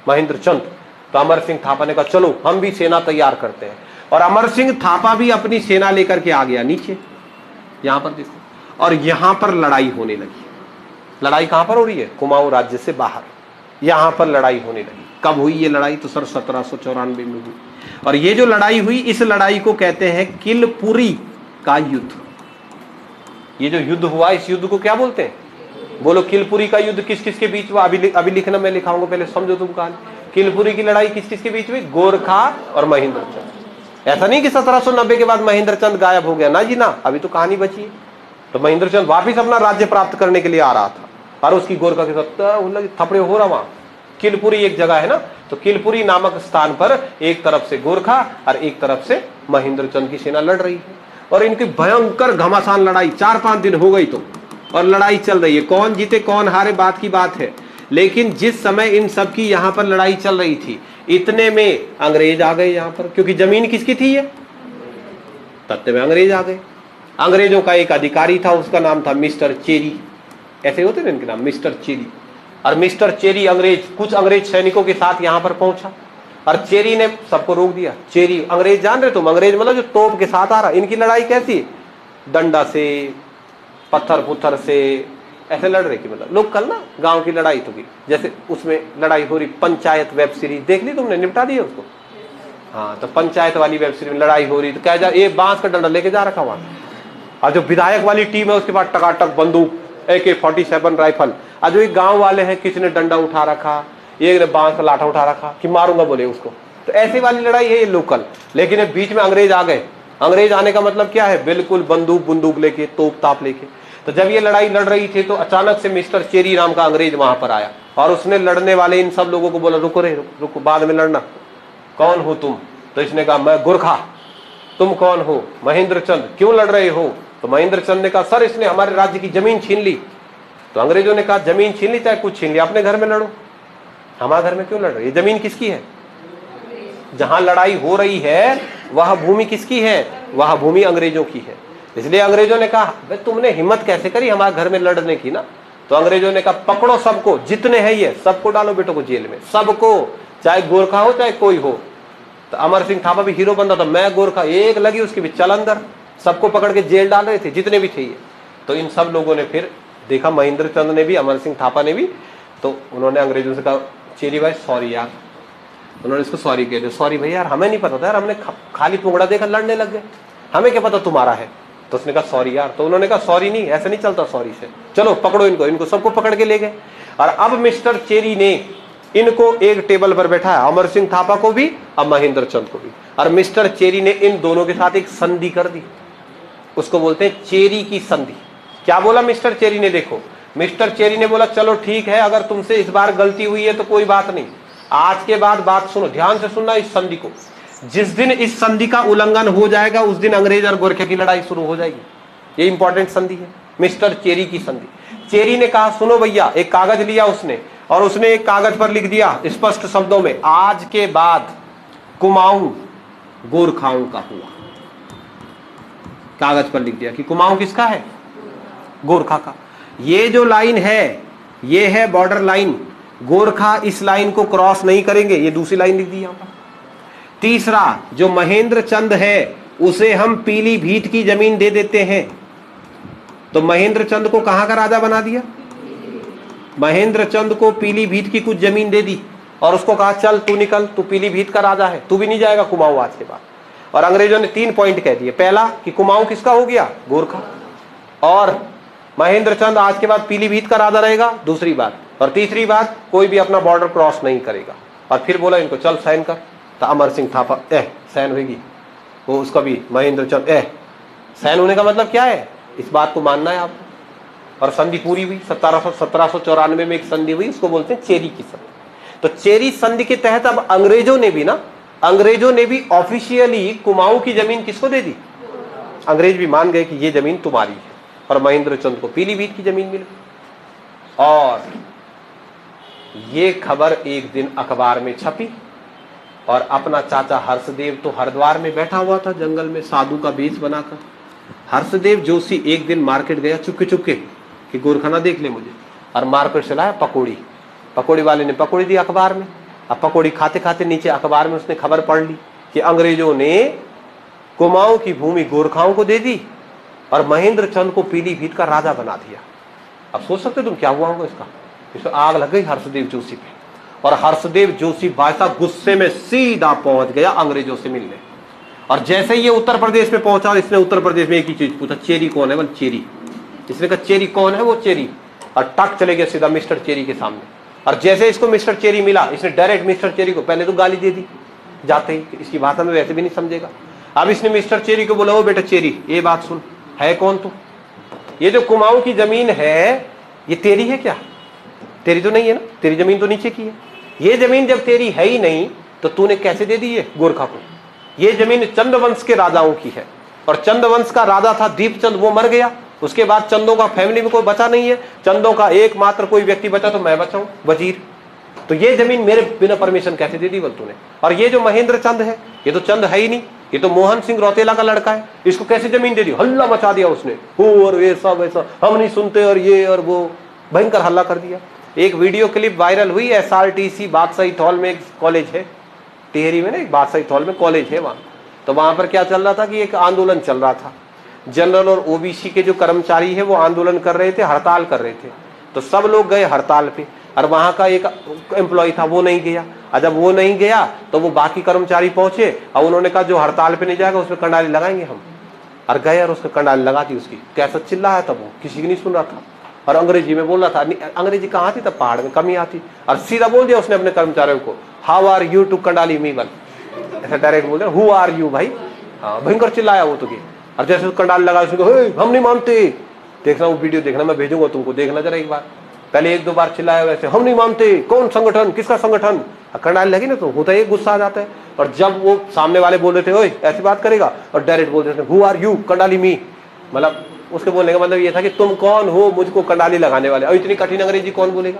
महेंद्र चंद। तो अमर सिंह थापा ने कहा चलो हम भी सेना तैयार करते हैं। और अमर सिंह थापा भी अपनी सेना लेकर के आ गया नीचे, यहां पर देखो, और यहां पर लड़ाई होने लगी। लड़ाई कहां पर हो रही है? कुमाऊं राज्य से बाहर, यहां पर लड़ाई होने लगी। कब हुई ये लड़ाई? तो सर 1794 में हुई। और ये जो लड़ाई हुई, इस लड़ाई को कहते हैं किलपुरी का युद्ध। ये जो युद्ध हुआ, इस युद्ध को क्या बोलते हैं? बोलो, किलपुरी का युद्ध किस किस के बीच हुआ? अभी लिखना मैं लिखाऊंगा, पहले समझो तुम कहानी। किलपुरी की लड़ाई किस किस के बीच हुई? गोरखा और महेंद्र चंद। ऐसा नहीं कि 1790 के बाद महेंद्र चंद गायब हो गया, ना जी ना, अभी तो कहानी बची है। तो महेंद्र चंद वापिस अपना राज्य प्राप्त करने के लिए आ रहा था, और उसकी गोरखा के साथ थपड़े हो रहा। वहां किलपुरी एक जगह है ना, तो किलपुरी नामक स्थान पर एक तरफ से गोरखा और एक तरफ से महेंद्र चंद की सेना लड़ रही है। और इनकी भयंकर घमासान लड़ाई 4-5 दिन हो गई, तो और लड़ाई चल रही है। कौन जीते कौन हारे बात की बात है, लेकिन जिस समय इन सब की यहाँ पर लड़ाई चल रही थी, इतने में अंग्रेज आ गए यहाँ पर, क्योंकि जमीन किसकी थी ये? तत्व में अंग्रेज आ गए। अंग्रेजों का एक अधिकारी था, उसका नाम था मिस्टर चेरी, ऐसे होते ना इनके नाम, मिस्टर चेरी। और मिस्टर चेरी कुछ अंग्रेज सैनिकों के साथ यहाँ पर पहुंचा, और चेरी ने सबको रोक दिया। चेरी अंग्रेज जान रहे तुम, अंग्रेज मतलब जो तोप के साथ आ रहा। इनकी लड़ाई कैसी? डंडा से, पत्थर पुत्थर से ऐसे लड़ रहे। कि मतलब लोग कल ना गांव की लड़ाई तो की, जैसे उसमें लड़ाई हो रही। पंचायत वेब सीरीज देख ली तुमने, निपटा दी उसको? हाँ, तो पंचायत वाली वेब सीरीज में लड़ाई हो रही, तो क्या जा ये बांस का डंडा लेके जा रखा वहां, और जो विधायक वाली टीम है उसके पास टकाटक बंदूक, AK-47 राइफल। और जो एक गांव वाले हैं, किसी ने डंडा उठा रखा, एक ने बांस का लाठा उठा रखा कि मारूंगा बोले उसको। तो ऐसी वाली लड़ाई है ये लोकल। लेकिन ये बीच में अंग्रेज आ गए। अंग्रेज आने का मतलब क्या है? बिल्कुल बंदूक लेके, तोप ताप लेके। तो जब ये लड़ाई लड़ रही थी तो अचानक से मिस्टर चेरी नाम का अंग्रेज वहां पर आया और उसने लड़ने वाले इन सब लोगों को बोला रुको रे रुको, बाद में लड़ना, कौन हो तुम? तो इसने कहा मैं गोरखा। तुम कौन हो? महेंद्र चंद। क्यों लड़ रहे हो? तो महेंद्र चंद ने कहा सर इसने हमारे राज्य की जमीन छीन ली। तो अंग्रेजों ने कहा जमीन छीन ली चाहे कुछ छीन लिया, अपने घर में लड़ो, हमारे घर में क्यों लड़ रही है? जमीन किसकी है? जहां लड़ाई हो रही है वह भूमि किसकी है? वह भूमि अंग्रेजों की है। इसलिए अंग्रेजों ने कहा तुमने हिम्मत कैसे करी हमारे घर में लड़ने की ना? तो अंग्रेजों ने कहा पकड़ो सबको, जितने हैं ये सबको डालो बेटों को जेल में, सबको, चाहे गोरखा हो चाहे कोई हो। तो अमर सिंह थापा भी हीरो बन रहा था, मैं गोरखा, एक लगी उसकी भी चल अंदर, सबको पकड़ के जेल डाल रहे थे जितने भी थे ये। तो इन सब लोगों ने फिर देखा, महेंद्र चंद ने भी, अमर सिंह थापा ने भी, तो उन्होंने अंग्रेजों से कहा चेरी भाई सॉरी यार, उन्होंने इसको सॉरी कह दिया, सॉरी भैया यार हमें नहीं पता था यार, हमने खाली पुंगड़ा देखा लड़ने लग गए, हमें क्या पता तुम्हारा है। तो उसने कहा सॉरी यार। तो उन्होंने कहा सॉरी नहीं, ऐसे नहीं चलता सॉरी से, चलो पकड़ो इनको। इनको सबको पकड़ के ले गए और अब मिस्टर चेरी ने इनको एक टेबल पर बैठाया, अमर सिंह थापा को भी और महेंद्र चंद को भी, और मिस्टर चेरी ने इन दोनों के साथ एक संधि कर दी, उसको बोलते हैं चेरी की संधि। क्या बोला मिस्टर चेरी ने? देखो मिस्टर चेरी ने बोला चलो ठीक है, अगर तुमसे इस बार गलती हुई है तो कोई बात नहीं, आज के बाद बात सुनो, ध्यान से सुनना इस संधि को, जिस दिन इस संधि का उल्लंघन हो जाएगा उस दिन अंग्रेज और गोरखे की लड़ाई शुरू हो जाएगी। ये इंपॉर्टेंट संधि है, मिस्टर चेरी की संधि। चेरी ने कहा सुनो भैया, एक कागज लिया उसने और उसने एक कागज पर लिख दिया स्पष्ट शब्दों में, आज के बाद कुमाऊं गोरखाओं का हुआ। कागज पर लिख दिया कि कुमाऊं किसका है? गोरखा का। ये जो लाइन है ये है बॉर्डर लाइन, गोरखा इस लाइन को क्रॉस नहीं करेंगे, ये दूसरी लाइन लिख दी यहां पर। तीसरा, जो महेंद्र चंद है उसे हम पीलीभीत की जमीन दे देते हैं। तो महेंद्र चंद को कहां का राजा बना दिया? महेंद्र चंद को पीलीभीत की कुछ जमीन दे दी और उसको कहा चल तू निकल, तू पीलीभीत का राजा है, तू भी नहीं जाएगा कुमाऊं आज के बाद। और अंग्रेजों ने 3 पॉइंट कह दिए, पहला कि कुमाऊं किसका हो गया? गोरखा, और महेंद्र चंद आज के बाद पीलीभीत का राजा रहेगा, दूसरी बात, और तीसरी बात कोई भी अपना बॉर्डर क्रॉस नहीं करेगा। और फिर बोला इनको चल साइन कर। तो अमर सिंह थापा साइन होगी, वो उसका भी महेंद्र चंद साइन होने का मतलब क्या है? इस बात को मानना है आपको। और संधि पूरी हुई, 1794 में एक संधि हुई, उसको बोलते हैं चेरी की संधि। तो चेरी संधि के तहत अब अंग्रेजों ने भी ऑफिशियली कुमाऊं की जमीन किसको दे दी? अंग्रेज भी मान गए कि ये जमीन तुम्हारी है, और महेंद्र चंद को पीलीभीत की जमीन मिल गई। और ये खबर एक दिन अखबार में छपी और अपना चाचा हर्षदेव तो हरिद्वार में बैठा हुआ था जंगल में साधु का बेस बनाकर। हर्षदेव जोशी एक दिन मार्केट गया चुपके चुपके कि गोरखाना देख ले मुझे, और मार्केट से लाया पकौड़ी। पकौड़ी वाले ने पकौड़ी दी अखबार में। अब पकौड़ी खाते खाते नीचे अखबार में उसने खबर पढ़ ली कि अंग्रेजों ने कुमाऊं की भूमि गोरखाओं को दे दी और महेंद्र चंद को पीलीभीत का राजा बना दिया। अब सोच सकते तुम क्या हुआ होगा इसका? इसमें आग लग गई हर्षदेव जोशी पे, और हर्षदेव जोशी बादशाह गुस्से में सीधा पहुंच गया अंग्रेजों से मिलने। और जैसे ये उत्तर प्रदेश में पहुंचा, इसने उत्तर प्रदेश में एक ही चीज पूछा, चेरी कौन है? बोल चेरी। इसने कहा चेरी कौन है? वो चेरी। और टक चले गया सीधा मिस्टर चेरी के सामने। और जैसे इसको मिस्टर चेरी मिला, इसने डायरेक्ट मिस्टर चेरी को पहले तो गाली दे दी जाते ही, इसकी भाषा में वैसे भी नहीं समझेगा। अब इसने मिस्टर चेरी को बोला, ओ बेटा चेरी, ये बात सुन, है कौन तू? ये जो कुमाऊं की जमीन है ये तेरी है क्या? तेरी तो नहीं है ना, तेरी जमीन तो नीचे की है। ये जमीन जब तेरी है ही नहीं तो तूने कैसे दे दी है गोरखा को? ये जमीन चंद्रवंश के राजाओं की है, और चंद्रवंश का राजा था दीपचंद, वो मर गया। उसके बाद चंदों का फैमिली में कोई बचा नहीं है, चंदों का एकमात्र कोई व्यक्ति बचा तो मैं बचाऊं, वजीर। तो ये जमीन मेरे बिना परमिशन कैसे दे दी बोल तूने? और ये जो महेंद्र चंद है ये तो चंद है ही नहीं, ये तो मोहन सिंह रौतेला का लड़का है, इसको कैसे जमीन दे दी? हल्ला मचा दिया उसने, हो और ये सब ऐसा हम नहीं सुनते, और ये और वो भयंकर हल्ला कर दिया। एक वीडियो क्लिप वायरल हुई SRTC बादशाही हॉल में, एक कॉलेज है टिहरी में ना, एक बादशाही हॉल में कॉलेज है वहां। तो वहां पर क्या चल रहा था कि एक आंदोलन चल रहा था, जनरल और OBC के जो कर्मचारी है वो आंदोलन कर रहे थे, हड़ताल कर रहे थे। तो सब लोग गए हड़ताल पे, और वहां का एक एम्प्लॉय था वो नहीं गया। और जब वो नहीं गया तो वो बाकी कर्मचारी पहुंचे और उन्होंने कहा जो हड़ताल पे नहीं जाएगा उसमें कंडाली लगाएंगे हम, और गए और उसको कंडाली लगा दी उसकी। कैसा चिल्ला है तब, वो किसी की नहीं सुन रहा था, और अंग्रेजी में बोल रहा था। अंग्रेजी कहाँ थी तब, पहाड़ में कमी आती, और सीधा बोल दिया उसने अपने कर्मचारियों को, हाउ आर यू टू कंडाली मी वन, ऐसा डायरेक्ट बोल दिया, हु आर यू भाई। हाँ भयंकर चिल्लाया वो तो। और जैसे कंडाल लगा उसको, हम नहीं मानते, देखना वो वीडियो, देखना, मैं भेजूंगा तुमको, देखना जरा एक बार। पहले 1-2 बार चिल्लाया वैसे, हम नहीं मानते, कौन संगठन, किसका संगठन, कंडाली लगी ना तो होता है, गुस्सा आ जाता है। और जब वो सामने वाले बोल रहे थे ओए ऐसी बात करेगा, और डायरेक्ट बोल रहे थे हु आर यू कंडाली मी, मतलब उसके बोलने का मतलब ये था कि तुम कौन हो मुझको कंडाली लगाने वाले, और इतनी कठिन अंग्रेजी कौन बोलेगा।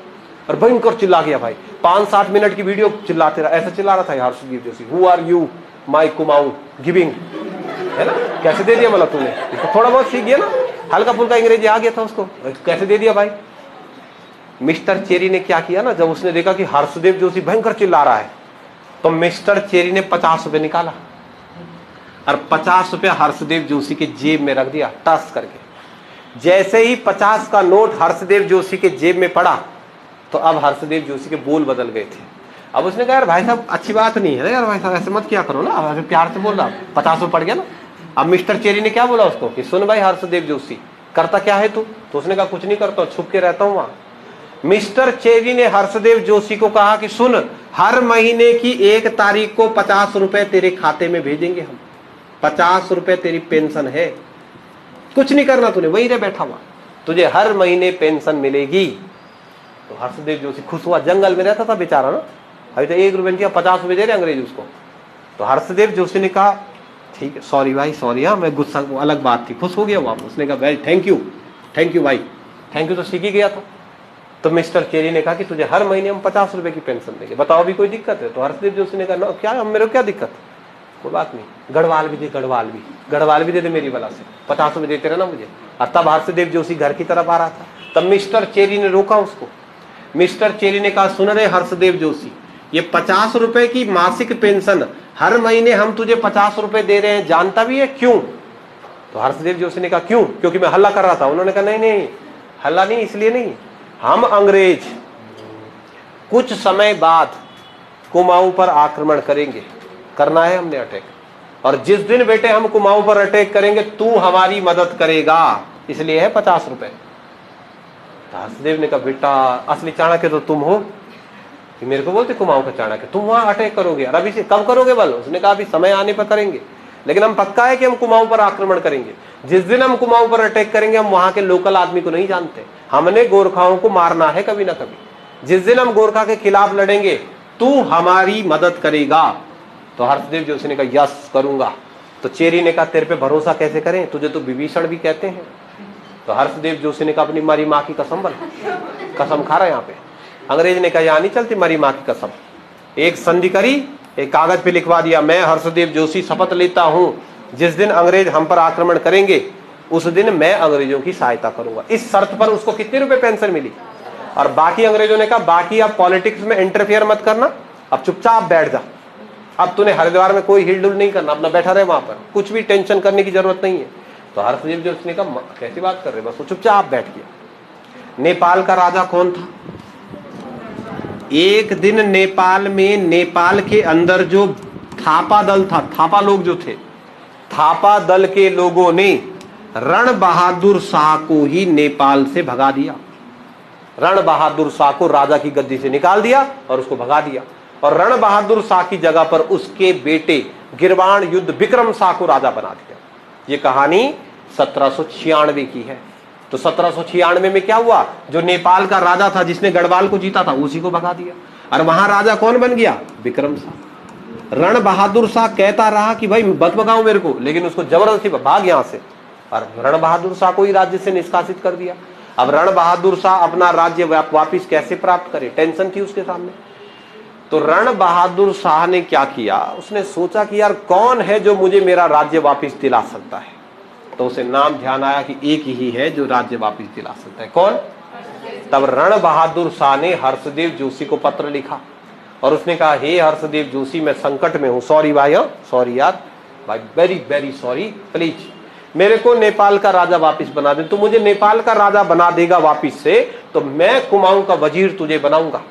और भयंकर चिल्ला गया भाई, 5-7 मिनट की वीडियो चिल्लाते रहा, ऐसा चिल्ला रहा था Harshdeep Joshi, who are you my Kumaon giving, है ना, कैसे दे दिया मतलब तूने, थोड़ा बहुत सीख गया ना, हल्का फुल्का अंग्रेजी आ गया था उसको, कैसे दे दिया भाई। मिस्टर चेरी ने क्या किया ना, जब उसने देखा कि हर्षदेव जोशी भयंकर चिल्ला रहा है, तो मिस्टर चेरी ने 50 रुपए निकाला और 50 रुपए हर्षदेव जोशी के जेब में रख दिया टस करके। जैसे ही 50 का नोट हर्षदेव जोशी के जेब में पड़ा, तो अब हर्षदेव जोशी के बोल बदल गए थे। अब उसने कहा यार भाई साहब अच्छी बात नहीं है यार भाई साहब, ऐसे मत क्या करो ना, ऐसे प्यार से बोल रहा, 50 रुपए पड़ गया ना। अब मिस्टर चेरी ने क्या बोला उसको कि सुन भाई हर्षदेव जोशी, करता क्या है तू, तो उसने कहा कुछ नहीं करता, छुप के रहता हूं वहां। मिस्टर चेरी ने हर्षदेव जोशी को कहा कि सुन, हर महीने की 1 तारीख को 50 रुपए तेरे खाते में भेजेंगे हम, 50 रुपए तेरी पेंशन है, कुछ नहीं करना तूने, वहीं रह बैठा हुआ, तुझे हर महीने पेंशन मिलेगी। तो हर्षदेव जोशी खुश हुआ, जंगल में रहता था बेचारा ना, अभी तो 1 रुपए दिया, 50 रुपए दे रहे अंग्रेज उसको। तो हर्षदेव जोशी ने कहा ठीक है, सॉरी भाई सॉरी, हाँ मैं गुस्सा, अलग बात थी, खुश हो गया वो। उसने कहा वेरी थैंक यू भाई, थैंक यू तो सीख ही गया था। तो मिस्टर चेरी ने कहा कि तुझे हर महीने हम 50 रुपए की पेंशन देंगे, बताओ भी कोई दिक्कत है। तो हर्षदेव जोशी ने कहा क्या, हम मेरे को क्या दिक्कत, कोई बात नहीं, गढ़वाल भी दे दे मेरी वाला से, 50 रुपए देते रहना मुझे। और तब हर्षदेव जोशी घर की तरफ आ रहा था, तब मिस्टर चेरी ने रोका उसको। मिस्टर चेरी ने कहा सुन रहे हर्षदेव जोशी, ये 50 रुपए की मासिक पेंशन हर महीने हम तुझे 50 रुपए दे रहे हैं, जानता भी है क्यों। तो हर्षदेव जोशी ने कहा क्यों, क्योंकि मैं हल्ला कर रहा था। उन्होंने कहा नहीं हल्ला नहीं, इसलिए नहीं, हम अंग्रेज कुछ समय बाद कुमाऊं पर आक्रमण करेंगे, करना है हमने अटैक, और जिस दिन बेटे हम कुमाऊं पर अटैक करेंगे तू हमारी मदद करेगा, इसलिए है 50 रुपए। हर्षदेव ने कहा बेटा असली चाणक्य तो तुम हो, कि मेरे को बोलते कुमाऊं का चाणक्य, तुम वहां अटैक करोगे, और अभी से कब करोगे बोलो। उसने कहा अभी समय आने पर करेंगे, लेकिन हम पक्का है कि हम कुमाऊं पर आक्रमण करेंगे। जिस दिन हम कुमाऊं पर अटैक करेंगे, हम वहां के लोकल आदमी को नहीं जानते, हमने गोरखाओं को मारना है कभी ना कभी। जिस दिन हम गोरखा के खिलाफ लड़ेंगे तू हमारी मदद करेगा। तो हर्षदेव जोशी ने कहा यस करूंगा। तो चेरी ने कहा तेरे पे भरोसा कैसे करें, तुझे तो विभीषण भी कहते हैं। तो हर्षदेव जोशी ने कहा अपनी मरी माँ की कसम बन, कसम खा रहा है यहाँ पे। अंग्रेज ने कहा यहाँ नहीं चलती मरी माँ की कसम। एक संधि करी, एक कागज पे लिखवा दिया, मैं हर्षदेव जोशी शपथ लेता हूं जिस दिन अंग्रेज हम पर आक्रमण करेंगे उस दिन मैं अंग्रेजों की सहायता करूंगा। इस शर्त पर उसको कितने रुपए पेंशन मिली। और बाकी अंग्रेजों ने कहा बाकी आप पॉलिटिक्स में इंटरफेयर मत करना, अब चुपचाप बैठ जा, अब तूने हरिद्वार में कोई हिलडुल नहीं करना, अपना बैठा रहे वहां पर, कुछ भी टेंशन करने की जरूरत नहीं है। तो हर्षदेव जोशी ने कहा कैसी बात कर रहे, बस वो चुपचाप बैठ गया। नेपाल का राजा कौन था। एक दिन नेपाल में, नेपाल के अंदर जो थापा दल था, थापा लोग जो थे, थापा दल के लोगों ने रण बहादुर शाह को ही नेपाल से भगा दिया। रण बहादुर शाह को राजा की गद्दी से निकाल दिया और उसको भगा दिया, और रण बहादुर शाह की जगह पर उसके बेटे गिरवाण युद्ध विक्रम शाह को राजा बना दिया। ये कहानी 1796 की है। तो 1796 में क्या हुआ, जो नेपाल का राजा था जिसने गढ़वाल को जीता था उसी को भगा दिया, और वहां राजा कौन बन गया, विक्रम शाह। रण बहादुर शाह कहता रहा कि भाई मत भगाओ मेरे को, लेकिन उसको जबरदस्ती भाग यहां से, और रण बहादुर शाह को ही राज्य से निष्कासित कर दिया। अब रण बहादुर शाह अपना राज्य वापिस कैसे प्राप्त करे, टेंशन थी उसके सामने। तो रण बहादुर शाह ने क्या किया, उसने सोचा कि यार कौन है जो मुझे मेरा राज्य वापिस दिला सकता है। तो उसे नाम ध्यान आया कि एक ही है जो राज्य वापिस दिला सकता है, कौन। तब रण बहादुर शाह ने हर्षदेव जोशी को पत्र लिखा और उसने कहा हे हर्षदेव जोशी, मैं संकट में हूं, सॉरी भाई, सॉरी यार भाई, वेरी वेरी सॉरी, प्लीज मेरे को नेपाल का राजा वापिस बना दे। तो मुझे नेपाल का राजा बना देगा वापिस से तो मैं कुमाऊं का वजीर तुझे बनाऊंगा।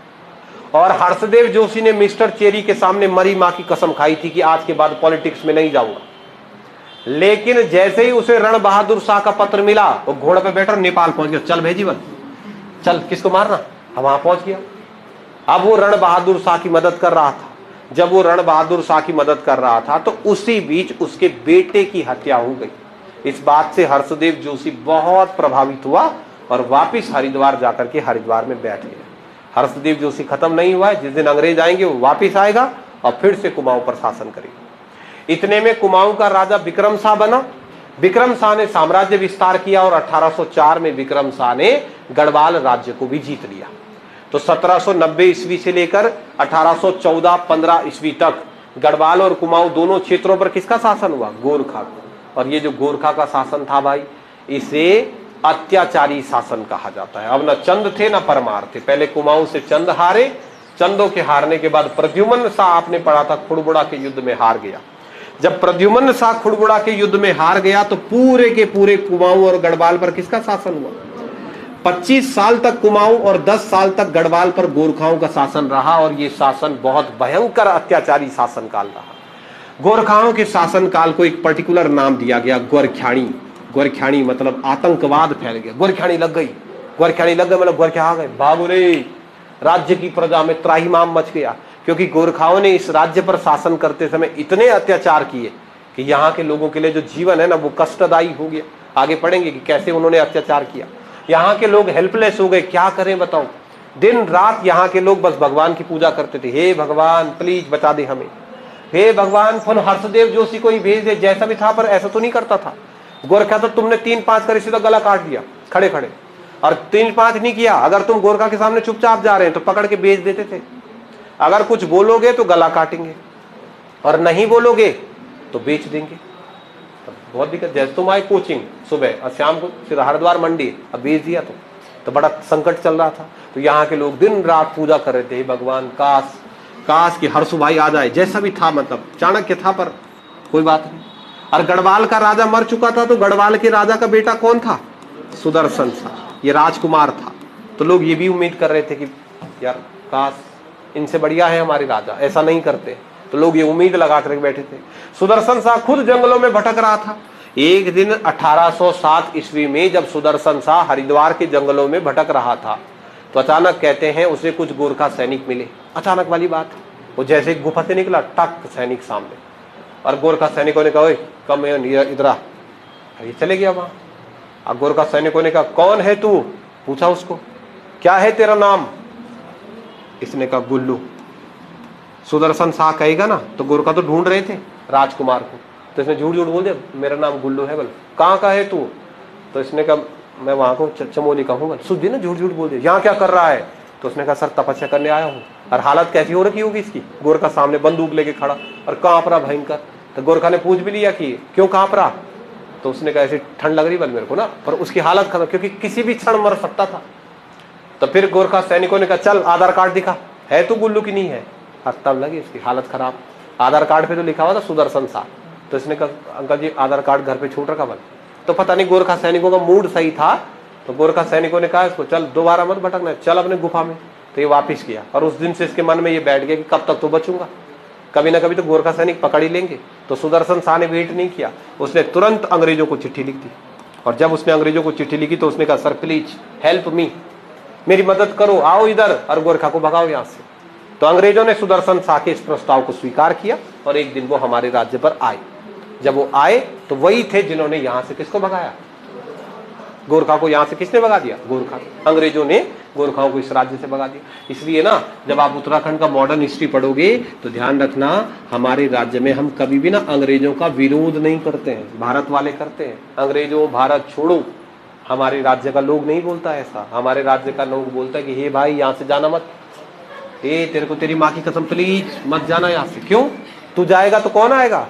और हर्षदेव जोशी ने मिस्टर चेरी के सामने मरी मां की कसम खाई थी कि आज के बाद पॉलिटिक्स में नहीं जाऊंगा। लेकिन जैसे ही उसे रण बहादुर शाह का पत्र मिला, वो घोड़े पे बैठा नेपाल पहुंच गया, चल भेजी बल, चल किसको मारना, हम वहां पहुंच गया। अब वो रण बहादुर शाह की मदद कर रहा था। जब वो रण बहादुर शाह की मदद कर रहा था तो उसी बीच उसके बेटे की हत्या हो गई। इस बात से हर्षदेव जोशी बहुत प्रभावित हुआ और वापिस हरिद्वार जाकर के हरिद्वार में बैठ गया। हर्षदेव जोशी खत्म नहीं हुआ है, जिस दिन अंग्रेज आएंगे वो वापिस आएगा और फिर से कुमाऊं पर शासन करेगा। इतने में कुमाऊं का राजा विक्रम शाह बना। विक्रम शाह ने साम्राज्य विस्तार किया और 1804 में विक्रम शाह ने गढ़वाल राज्य को भी जीत लिया। तो 1790 ईस्वी से लेकर 1814-15 ईस्वी तक गढ़वाल और कुमाऊं दोनों क्षेत्रों पर किसका शासन हुआ? गोरखा। और ये जो गोरखा का शासन था भाई, इसे अत्याचारी शासन कहा जाता है। अब न चंद थे न परमार थे। पहले कुमाऊं से चंद हारे, चंदों के हारने के बाद प्रद्युम्न शाह, आपने पढ़ा था, खुड़बुड़ा के युद्ध में हार गया। जब प्रद्युम्न शाह खुड़बुड़ा के युद्ध में हार गया तो पूरे के पूरे कुमाऊं और गढ़वाल पर किसका शासन हुआ? 25 साल तक कुमाऊं और 10 साल तक गढ़वाल पर गोरखाओं का शासन रहा और ये शासन बहुत भयंकर अत्याचारी शासन काल रहा। गोरखाओं के शासन काल को एक पर्टिकुलर नाम दिया गया, गोरख्याणी। गोरख्याणी मतलब आतंकवाद फैल गया, गोरख्याणी लग गई। गोरख्याणी लग गए मतलब गोरखे आ गए, भागो रे। राज्य की प्रजा में त्राहिमाम मच गया, क्योंकि गोरखाओं ने इस राज्य पर शासन करते समय इतने अत्याचार किए कि यहाँ के लोगों के लिए जो जीवन है ना वो कष्टदायी हो गया। आगे पढ़ेंगे कि कैसे उन्होंने अत्याचार किया। यहाँ के लोग हेल्पलेस हो गए, क्या करें बताओ। दिन रात यहाँ के लोग बस भगवान की पूजा करते थे, हे भगवान प्लीज बचा दे हमें, हे भगवान फुल हर्षदेव जोशी को ही भेज दे, जैसा भी था। पर ऐसा तो नहीं करता था गोरखा। तो तुमने 3-5 करे सीधा गला काट दिया खड़े खड़े, और 3-5 नहीं किया। अगर तुम गोरखा के सामने चुपचाप जा रहे हैं तो पकड़ के बेच देते थे। अगर कुछ बोलोगे तो गला काटेंगे और नहीं बोलोगे तो बेच देंगे। तो बहुत दिक्कत। जैसे तुम आए कोचिंग सुबह और शाम को फिर हरिद्वार मंडी, अब बेच दिया तो बड़ा संकट चल रहा था। तो यहाँ के लोग दिन रात पूजा कर रहे थे, भगवान काश कि हर्षु भाई आ जाए। जैसा भी था, मतलब चाणक्य था पर कोई बात नहीं। और गढ़वाल का राजा मर चुका था, तो गढ़वाल के राजा का बेटा कौन था? सुदर्शन शाह, ये राजकुमार था। तो लोग ये भी उम्मीद कर रहे थे कि यार काश इनसे बढ़िया है हमारे राजा, ऐसा नहीं करते। तो लोग ये उम्मीद लगा कर बैठे थे। सुदर्शन शाह खुद जंगलों में भटक रहा था। एक दिन 1807 ईस्वी में जब सुदर्शन शाह हरिद्वार के जंगलों में भटक रहा था तो अचानक कहते हैं उसे कुछ गोरखा सैनिक मिले। अचानक वाली बात, वो जैसे गुफा से निकला, टक सैनिक सामने। और गोरखा सैनिकों ने कहा कम इधर आ। ये चले गया वहां। अब गोरखा सैनिकों ने कहा कौन है तू? पूछा उसको, क्या है तेरा नाम? इसने कहा गुल्लू। सुदर्शन शाह कहेगा ना, तो गोरखा तो ढूंढ रहे थे राजकुमार को, तो इसने झूठ बोल दिया, मेरा नाम गुल्लू है। बोल कहाँ का है तू? तो इसने कहा मैं वहां को चमोली का हूँ। सुन ना, झूठ बोल दिया। यहाँ क्या कर रहा है? तो उसने कहा सर तपस्या करने आया हूँ। और हालत कैसी हो रखी होगी इसकी, गोरखा सामने बंदूक लेके खड़ा और कांप रहा भयंकर। तो गोरखा ने पूछ भी लिया कि क्यों कांप रहा? तो उसने कहा ऐसी ठंड लग रही बल मेरे को ना, पर उसकी हालत खत्म, क्योंकि किसी भी क्षण मर सकता था। तो फिर गोरखा सैनिकों ने कहा चल आधार कार्ड दिखा, है तू गुल्लू की नहीं है? तब लगी इसकी हालत खराब। आधार कार्ड पे तो लिखा हुआ था सुदर्शन शाह। तो इसने कहा अंकल जी आधार कार्ड घर पे छूट रखा बल। तो पता नहीं गोरखा सैनिकों का मूड सही था, तो गोरखा सैनिकों ने कहा इसको चल दोबारा मत भटकना, चल अपने गुफा में। तो ये वापिस किया और उस दिन से इसके मन में ये बैठ गया कि कब तक तो बचूंगा, कभी ना कभी तो गोरखा सैनिक पकड़ ही लेंगे। तो सुदर्शन शाह ने वेट नहीं किया, उसने तुरंत अंग्रेजों को चिट्ठी लिख दी। और जब उसने अंग्रेजों को चिट्ठी लिखी तो उसने कहा सर प्लीज हेल्प मी, मेरी मदद करो, आओ इधर और गोरखा को भगाओ यहाँ से। तो अंग्रेजों ने सुदर्शन शाह के इस प्रस्ताव को स्वीकार किया और एक दिन वो हमारे राज्य पर आए। जब वो आए तो वही थे जिन्होंने यहाँ से किसको भगाया? गोरखा को। यहाँ से किसने भगा दिया? गोरखा। अंग्रेजों ने गोरखाओं को इस राज्य से भगा दिया। इसलिए ना जब आप उत्तराखंड का मॉडर्न हिस्ट्री पढ़ोगे तो ध्यान रखना, हमारे राज्य में हम कभी भी ना अंग्रेजों का विरोध नहीं करते हैं, भारत वाले करते हैं। अंग्रेजों भारत छोड़ो, हमारे राज्य का लोग नहीं बोलता ऐसा। हमारे राज्य का लोग बोलता है कि हे भाई यहाँ से जाना मत, ए तेरे को तेरी माँ की कसम प्लीज मत जाना यहाँ से। क्यों? तू जाएगा तो कौन आएगा?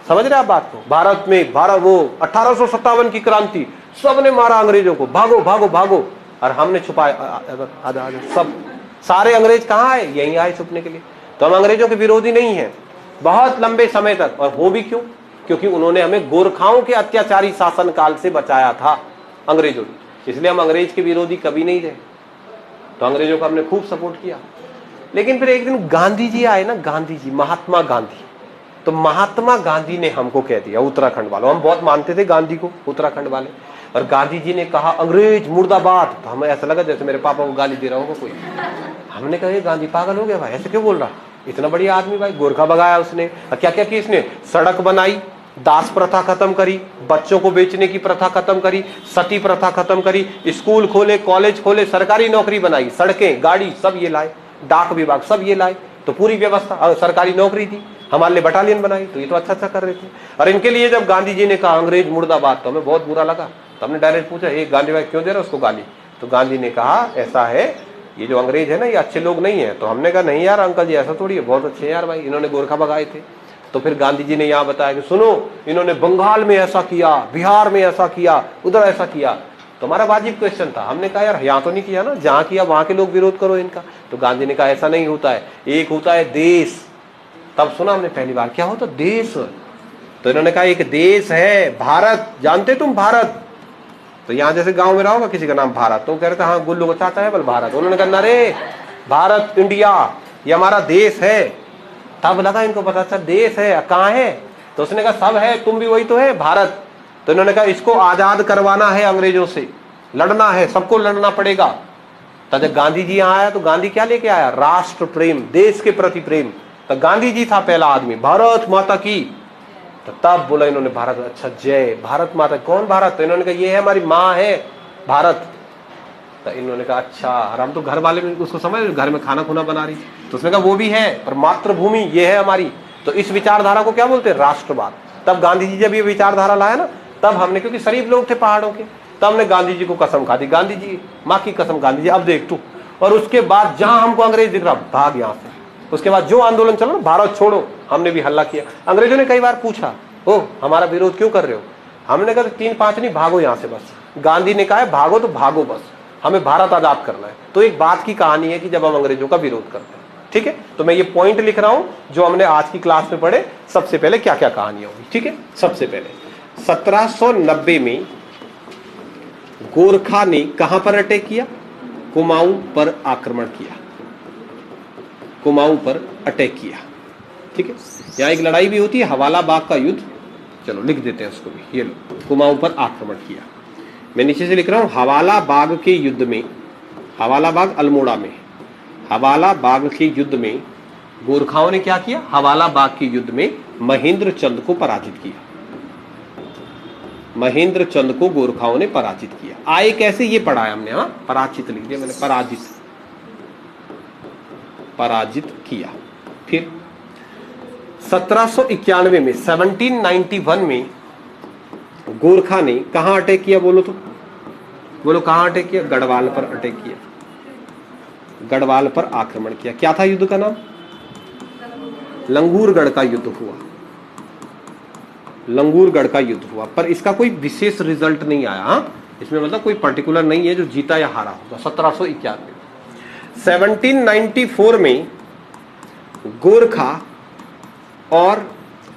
समझ रहे आप बात को? भारत में वो 1857 की क्रांति, सबने मारा अंग्रेजों को, भागो भागो भागो, और हमने छुपाया। आजा सब सारे अंग्रेज कहाँ आए? यहीं आए छुपने के लिए। तो हम अंग्रेजों के विरोधी नहीं हैं बहुत लंबे समय तक। और वो भी क्यों? क्योंकि उन्होंने हमें गोरखाओं के अत्याचारी शासन काल से बचाया था अंग्रेजों ने, इसलिए हम अंग्रेज के विरोधी कभी नहीं रहे। तो अंग्रेजों का हमने खूब सपोर्ट किया। लेकिन फिर एक दिन गांधी जी आए ना, गांधी जी, महात्मा गांधी। तो महात्मा गांधी ने हमको कह दिया, उत्तराखंड वालों, हम बहुत मानते थे गांधी को उत्तराखंड वाले, और गांधी जी ने कहा अंग्रेज मुर्दाबाद। तो हमें ऐसा लगा जैसे मेरे पापा को गाली दे रहा होगा कोई। हमने कहा ये गांधी पागल हो गया भाई, ऐसे क्यों बोल रहा? इतना बढ़िया आदमी भाई, गोरखा भगाया उसने, क्या क्या किया इसने? सड़क बनाई, दास प्रथा खत्म करी, बच्चों को बेचने की प्रथा खत्म करी, सती प्रथा खत्म करी, स्कूल खोले, कॉलेज खोले, सरकारी नौकरी बनाई, सड़कें, गाड़ी सब ये लाए, डाक विभाग सब ये लाए। तो पूरी व्यवस्था, सरकारी नौकरी थी, हमारे लिए बटालियन बनाई, तो ये तो अच्छा अच्छा कर रहे थे। और इनके लिए जब गांधी जी ने कहा अंग्रेज मुर्दाबाद, तो हमें बहुत बुरा लगा। तो हमने डायरेक्ट पूछा एक गांधी भाई क्यों दे रहे उसको गाली? तो गांधी ने कहा ऐसा है, ये जो अंग्रेज है ना ये अच्छे लोग नहीं है। तो हमने कहा नहीं यार अंकल जी ऐसा थोड़ी है, बहुत अच्छे हैं यार भाई, इन्होंने गोरखा भगाए थे। तो फिर गांधी जी ने यहाँ बताया कि सुनो इन्होंने बंगाल में ऐसा किया, बिहार में ऐसा किया, उधर ऐसा किया। तो हमारा वाजिब क्वेश्चन था, हमने कहा यार यहाँ तो नहीं किया ना, जहाँ किया वहां के लोग विरोध करो इनका। तो गांधी ने कहा ऐसा नहीं होता है, एक होता है देश। तब सुना हमने पहली बार क्या होता देश। तो इन्होंने कहा एक देश है भारत, जानते तुम भारत? तो यहाँ जैसे गांव में रहोगा किसी का नाम भारत, तो कह रहे थे हाँ गुल्लू का चाचा है बल भारत। उन्होंने कहा अरे भारत इंडिया ये हमारा देश है। तब लगा इनको पता अच्छा देश है, कहाँ है? तो उसने कहा सब है, तुम भी वही तो है भारत। तो इन्होंने कहा इसको आजाद करवाना है अंग्रेजों से, लड़ना है, सबको लड़ना पड़ेगा। तो जब गांधी जी यहाँ आया तो गांधी क्या लेके आया? राष्ट्र प्रेम, देश के प्रति प्रेम। तो गांधी जी था पहला आदमी, भारत माता की। तो तब बोला इन्होंने भारत, अच्छा जय भारत माता। कौन भारत? तो इन्होंने कहा ये है हमारी माँ है भारत। तो इन्होंने कहा अच्छा, और हम तो घर वाले में उसको समझ, घर में खाना खुना बना रही। तो उसने कहा वो भी है पर मातृभूमि ये है हमारी। तो इस विचारधारा को क्या बोलते हैं? राष्ट्रवाद। तब गांधी जी जब ये विचारधारा लाया ना, तब हमने, क्योंकि शरीफ लोग थे पहाड़ों के, तब हमने गांधी जी को कसम खा दी, गांधी जी माँ की कसम गांधी जी अब देख तू। और उसके बाद जहां हमको अंग्रेज दिख रहा भाग यहाँ से। उसके बाद जो आंदोलन चला ना भारत छोड़ो, हमने भी हल्ला किया। अंग्रेजों ने कई बार पूछा ओ हमारा विरोध क्यों कर रहे हो? हमने कहा 3-5 नहीं, भागो यहाँ से बस। गांधी ने कहा है भागो तो भागो बस, हमें भारत आजाद करना है। तो एक बात की कहानी है कि जब हम अंग्रेजों का विरोध करते हैं, ठीक है। तो मैं ये पॉइंट लिख रहा हूं जो हमने आज की क्लास में पढ़े। सबसे पहले क्या क्या कहानियां होगी, ठीक है। सबसे पहले 1790 में गोरखा ने कहां पर अटैक किया? कुमाऊं पर आक्रमण किया, कुमाऊं पर अटैक किया, ठीक है। यहां एक लड़ाई भी होती है, हवाला बाग का युद्ध, चलो लिख देते हैं उसको भी। ये लो, कुमाऊं पर आक्रमण किया। मैं नीचे से लिख रहा हूं हवाला बाग के युद्ध में, हवाला बाग अल्मोड़ा में, हवाला बाग के युद्ध में गोरखाओं ने क्या किया? हवाला बाग के युद्ध में महेंद्र चंद को पराजित किया। महेंद्र चंद को गोरखाओं ने पराजित किया। आए कैसे ये पढ़ा है हमने, हाँ पराजित लिख दिया मैंने, पराजित, पराजित किया। फिर 1791 में 1791 में गोरखा ने कहां अटैक किया? बोलो तो, बोलो कहां अटैक किया? गढ़वाल पर अटैक किया, गढ़वाल पर आक्रमण किया। क्या था युद्ध का नाम? लंगूरगढ़ का युद्ध हुआ, लंगूरगढ़ का युद्ध हुआ। पर इसका कोई विशेष रिजल्ट नहीं आया, हाँ इसमें मतलब कोई पर्टिकुलर नहीं है जो जीता या हारा होगा। 1791 1794 में गोरखा और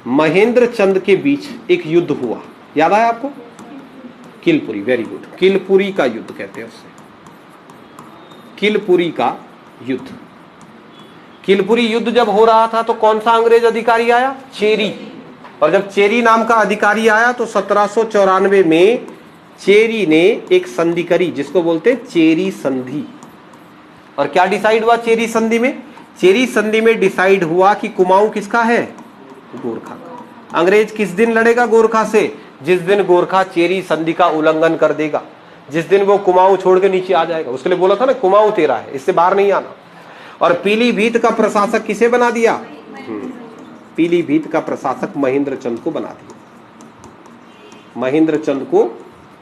महेंद्र चंद के बीच एक युद्ध हुआ, याद आया आपको? किलपुरी, वेरी गुड, किलपुरी का युद्ध कहते हैं उससे, किलपुरी का युद्ध। किलपुरी युद्ध जब हो रहा था तो कौन सा अंग्रेज अधिकारी आया? चेरी। और जब चेरी नाम का अधिकारी आया तो 1794 में चेरी ने एक संधि करी जिसको बोलते चेरी संधि। और क्या डिसाइड हुआ चेरी संधि में? चेरी संधि में डिसाइड हुआ कि कुमाऊं किसका है? गोरखा का। अंग्रेज किस दिन लड़ेगा गोरखा से? जिस दिन गोरखा चेरी संधि का उल्लंघन कर देगा, जिस दिन वो कुमाऊं छोड़ के नीचे आ जाएगा। उसके लिए बोला था ना कुमाऊं तेरा है, इससे बाहर नहीं आना। और पीलीभीत का प्रशासक किसे बना दिया? पीलीभीत का प्रशासक महेंद्र चंद को बना दिया, महेंद्र चंद को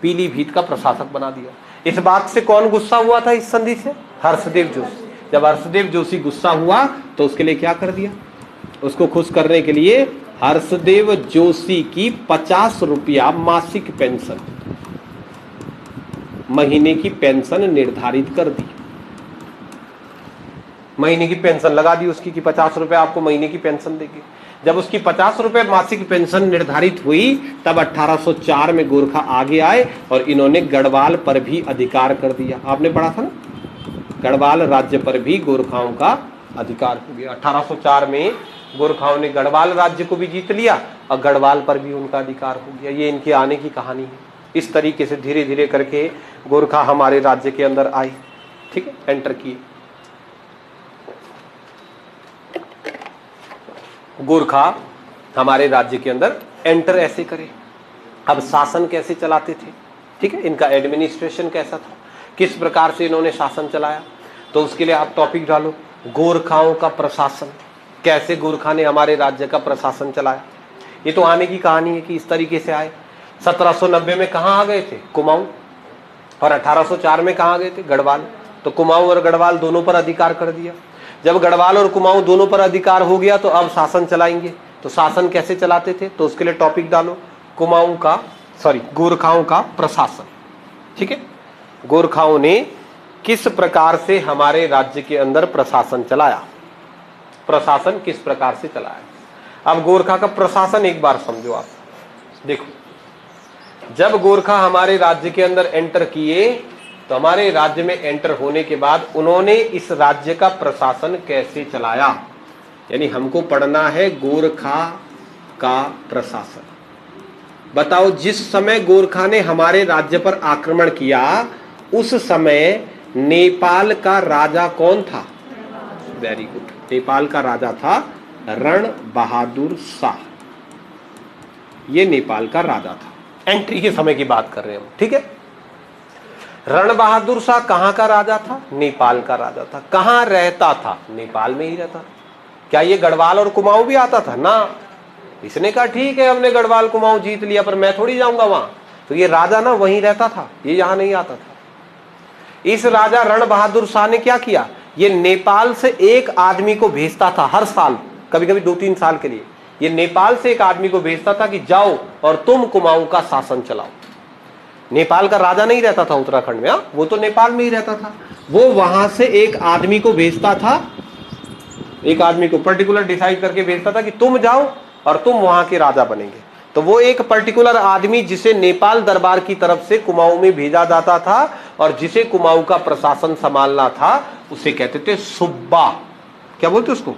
पीलीभीत का प्रशासक बना दिया। इस बात से कौन गुस्सा हुआ था इस संधि से? हर्षदेव जोशी। जब हर्षदेव जोशी गुस्सा हुआ तो उसके लिए क्या कर दिया? उसको खुश करने के लिए हर्षदेव जोशी की 50 रुपया मासिक पेंशन, महीने की पेंशन निर्धारित कर दी। महीने की पेंशन लगा दी उसकी कि 50 रुपए आपको महीने की पेंशन देगी। जब उसकी 50 रुपए मासिक पेंशन निर्धारित हुई तब 1804 में गोरखा आगे आए और इन्होंने गढ़वाल पर भी अधिकार कर दिया। आपने पढ़ा था ना, गढ़वाल राज्य पर भी गोरखाओं का अधिकार हो गया। 1804 में गोरखाओं ने गढ़वाल राज्य को भी जीत लिया और गढ़वाल पर भी उनका अधिकार हो गया। ये इनके आने की कहानी है। इस तरीके से धीरे धीरे करके गोरखा हमारे राज्य के अंदर आए, ठीक है, एंटर किए। गोरखा हमारे राज्य के अंदर एंटर ऐसे करे। अब शासन कैसे चलाते थे, ठीक है, इनका एडमिनिस्ट्रेशन कैसा था, किस प्रकार से इन्होंने शासन चलाया, तो उसके लिए आप टॉपिक डालो गोरखाओं का प्रशासन, कैसे गोरखा ने हमारे राज्य का प्रशासन चलाया। ये तो आने की कहानी है कि इस तरीके से आए। 1790 में कहाँ आ गए थे, कुमाऊं, और 1804 में कहाँ गए थे, गढ़वाल। तो कुमाऊं और गढ़वाल दोनों पर अधिकार कर दिया। जब गढ़वाल और कुमाऊं दोनों पर अधिकार हो गया तो अब शासन चलाएंगे। तो शासन कैसे चलाते थे, तो उसके लिए टॉपिक डालो गोरखाओं का प्रशासन। ठीक है, गोरखाओं ने किस प्रकार से हमारे राज्य के अंदर प्रशासन चलाया, प्रशासन किस प्रकार से चलाया। अब गोरखा का प्रशासन एक बार समझो आप। देखो, जब गोरखा हमारे राज्य के अंदर एंटर किए तो हमारे राज्य में एंटर होने के बाद उन्होंने इस राज्य का प्रशासन कैसे चलाया, यानी हमको पढ़ना है गोरखा का प्रशासन। बताओ, जिस समय गोरखा ने हमारे राज्य पर आक्रमण किया उस समय नेपाल का राजा कौन था, वेरी गुड, नेपाल का राजा था रण बहादुर शाह। ये नेपाल का राजा था, एंट्री के समय की बात कर रहे हैं हम, ठीक है। रण बहादुर शाह कहां का राजा था, नेपाल का राजा था। कहां रहता था, नेपाल में ही रहता। क्या ये गढ़वाल और कुमाऊं भी आता था ना, इसने कहा ठीक है हमने गढ़वाल कुमाऊं जीत लिया पर मैं थोड़ी जाऊंगा वहां, तो ये राजा ना वहीं रहता था, ये यहां नहीं आता था। इस राजा रण बहादुर शाह ने क्या किया, ये नेपाल से एक आदमी को भेजता था हर साल, कभी कभी 2-3 साल के लिए। ये नेपाल से एक आदमी को भेजता था कि जाओ और तुम कुमाऊं का शासन चलाओ। नेपाल का राजा नहीं रहता था उत्तराखंड में, वो तो नेपाल में ही रहता था। वो वहां से एक आदमी को भेजता था, एक आदमी को पर्टिकुलर डिसाइड करके भेजता था कि तुम जाओ और तुम वहां के राजा बनेंगे। तो वो एक पर्टिकुलर आदमी जिसे नेपाल दरबार की तरफ से कुमाऊं में भेजा जाता था और जिसे कुमाऊं का प्रशासन संभालना था, उसे कहते थे सुब्बा। क्या बोलते उसको,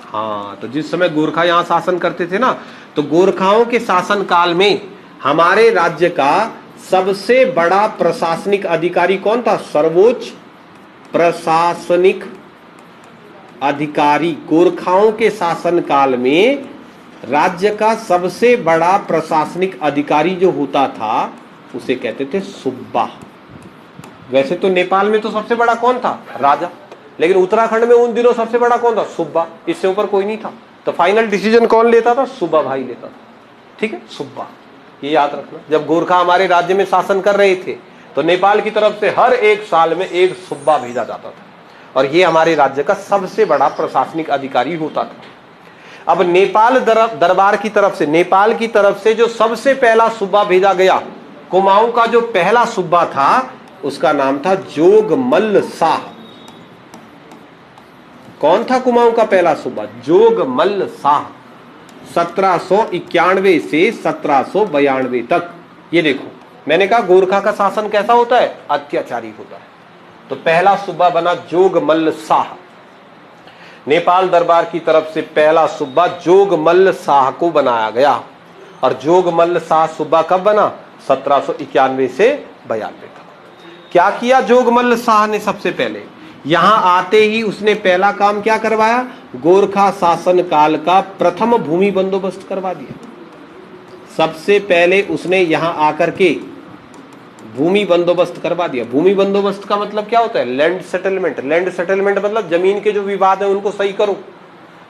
हाँ। तो जिस समय गोरखा यहां शासन करते थे ना, तो गोरखाओं के शासन काल में हमारे राज्य का सबसे बड़ा प्रशासनिक अधिकारी कौन था, सर्वोच्च प्रशासनिक अधिकारी। गोरखाओं के शासन काल में राज्य का सबसे बड़ा प्रशासनिक अधिकारी जो होता था उसे कहते थे सुब्बा। वैसे तो नेपाल में तो सबसे बड़ा कौन था, राजा, लेकिन उत्तराखंड में उन दिनों सबसे बड़ा कौन था, सुब्बा। इससे ऊपर कोई नहीं था। तो फाइनल डिसीजन कौन लेता था, सुब्बा भाई लेता था, ठीक है, सुब्बा। ये याद रखना, जब गोरखा हमारे राज्य में शासन कर रहे थे तो नेपाल की तरफ से हर एक साल में एक सुब्बा भेजा जाता था और ये हमारे राज्य का सबसे बड़ा प्रशासनिक अधिकारी होता था। अब नेपाल दरबार की तरफ से, नेपाल की तरफ से जो सबसे पहला सुब्बा भेजा गया, कुमाऊं का जो पहला सुब्बा था उसका नाम था जोगमल्ल शाह। कौन था कुमाऊं का पहला सुब्बा, जोगमल्ल शाह। 1791 से 1792 तक। ये देखो, मैंने कहा गोरखा का शासन कैसा होता है, अत्याचारी होता है। तो पहला सूबा बना जोगमल्ल शाह। नेपाल दरबार की तरफ से पहला सूबा जोगमल्ल शाह को बनाया गया। और जोगमल्ल शाह सूबा कब बना, 1791 से 92 तक। क्या किया जोगमल्ल शाह ने, सबसे पहले यहां आते ही उसने पहला काम क्या करवाया, गोरखा शासन काल का प्रथम भूमि बंदोबस्त करवा दिया। सबसे पहले उसने यहां आकर के भूमि बंदोबस्त करवा दिया। भूमि बंदोबस्त का मतलब क्या होता है, लैंड सेटलमेंट। लैंड सेटलमेंट मतलब जमीन के जो विवाद है उनको सही करो।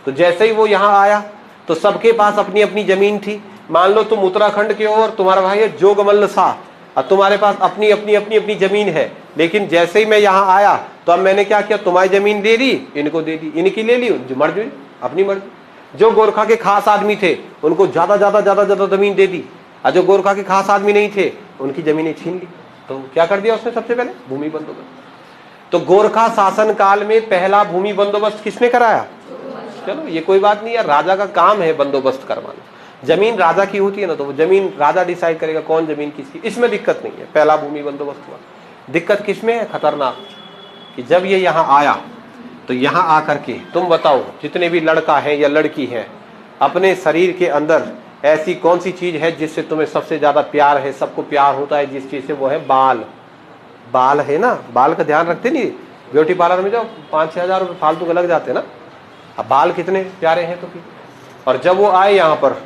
तो जैसे ही वो यहां आया तो सबके पास अपनी अपनी जमीन थी। मान लो तुम उत्तराखंड के हो और तुम्हारा भाई है जोगमल्ल शाह, और तुम्हारे पास अपनी अपनी अपनी अपनी जमीन है। लेकिन जैसे ही मैं यहाँ आया तो अब मैंने क्या किया, तुम्हारी जमीन दे दी, इनको दे दी, इनकी ले ली, जो मर्जी अपनी मर्जी। जो गोरखा के खास आदमी थे उनको ज्यादा ज्यादा ज्यादा ज्यादा जमीन दे दी, और जो गोरखा के खास आदमी नहीं थे उनकी जमीनें छीन ली। तो क्या कर दिया उसने, सबसे पहले भूमि बंदोबस्त। तो गोरखा शासन काल में पहला भूमि बंदोबस्त किसने कराया, चलो ये कोई बात नहीं है, राजा का काम है बंदोबस्त करवाना। जमीन राजा की होती है ना, तो वो जमीन राजा डिसाइड करेगा कौन जमीन किसकी, इसमें दिक्कत नहीं है। पहला भूमि बंदोबस्त हुआ। दिक्कत किसमें है, खतरनाक, कि जब ये यहाँ आया तो यहाँ आकर के तुम बताओ, जितने भी लड़का है या लड़की है, अपने शरीर के अंदर ऐसी कौन सी चीज है जिससे तुम्हें सबसे ज्यादा प्यार है, सबको प्यार होता है जिस चीज से, वो है बाल। बाल है ना, बाल का ध्यान रखते नहीं, ब्यूटी पार्लर में जाओ 5-6 हजार रुपये फालतू के लग जाते हैं ना। अब बाल कितने प्यारे हैं तो फिर। और जब वो आए यहाँ पर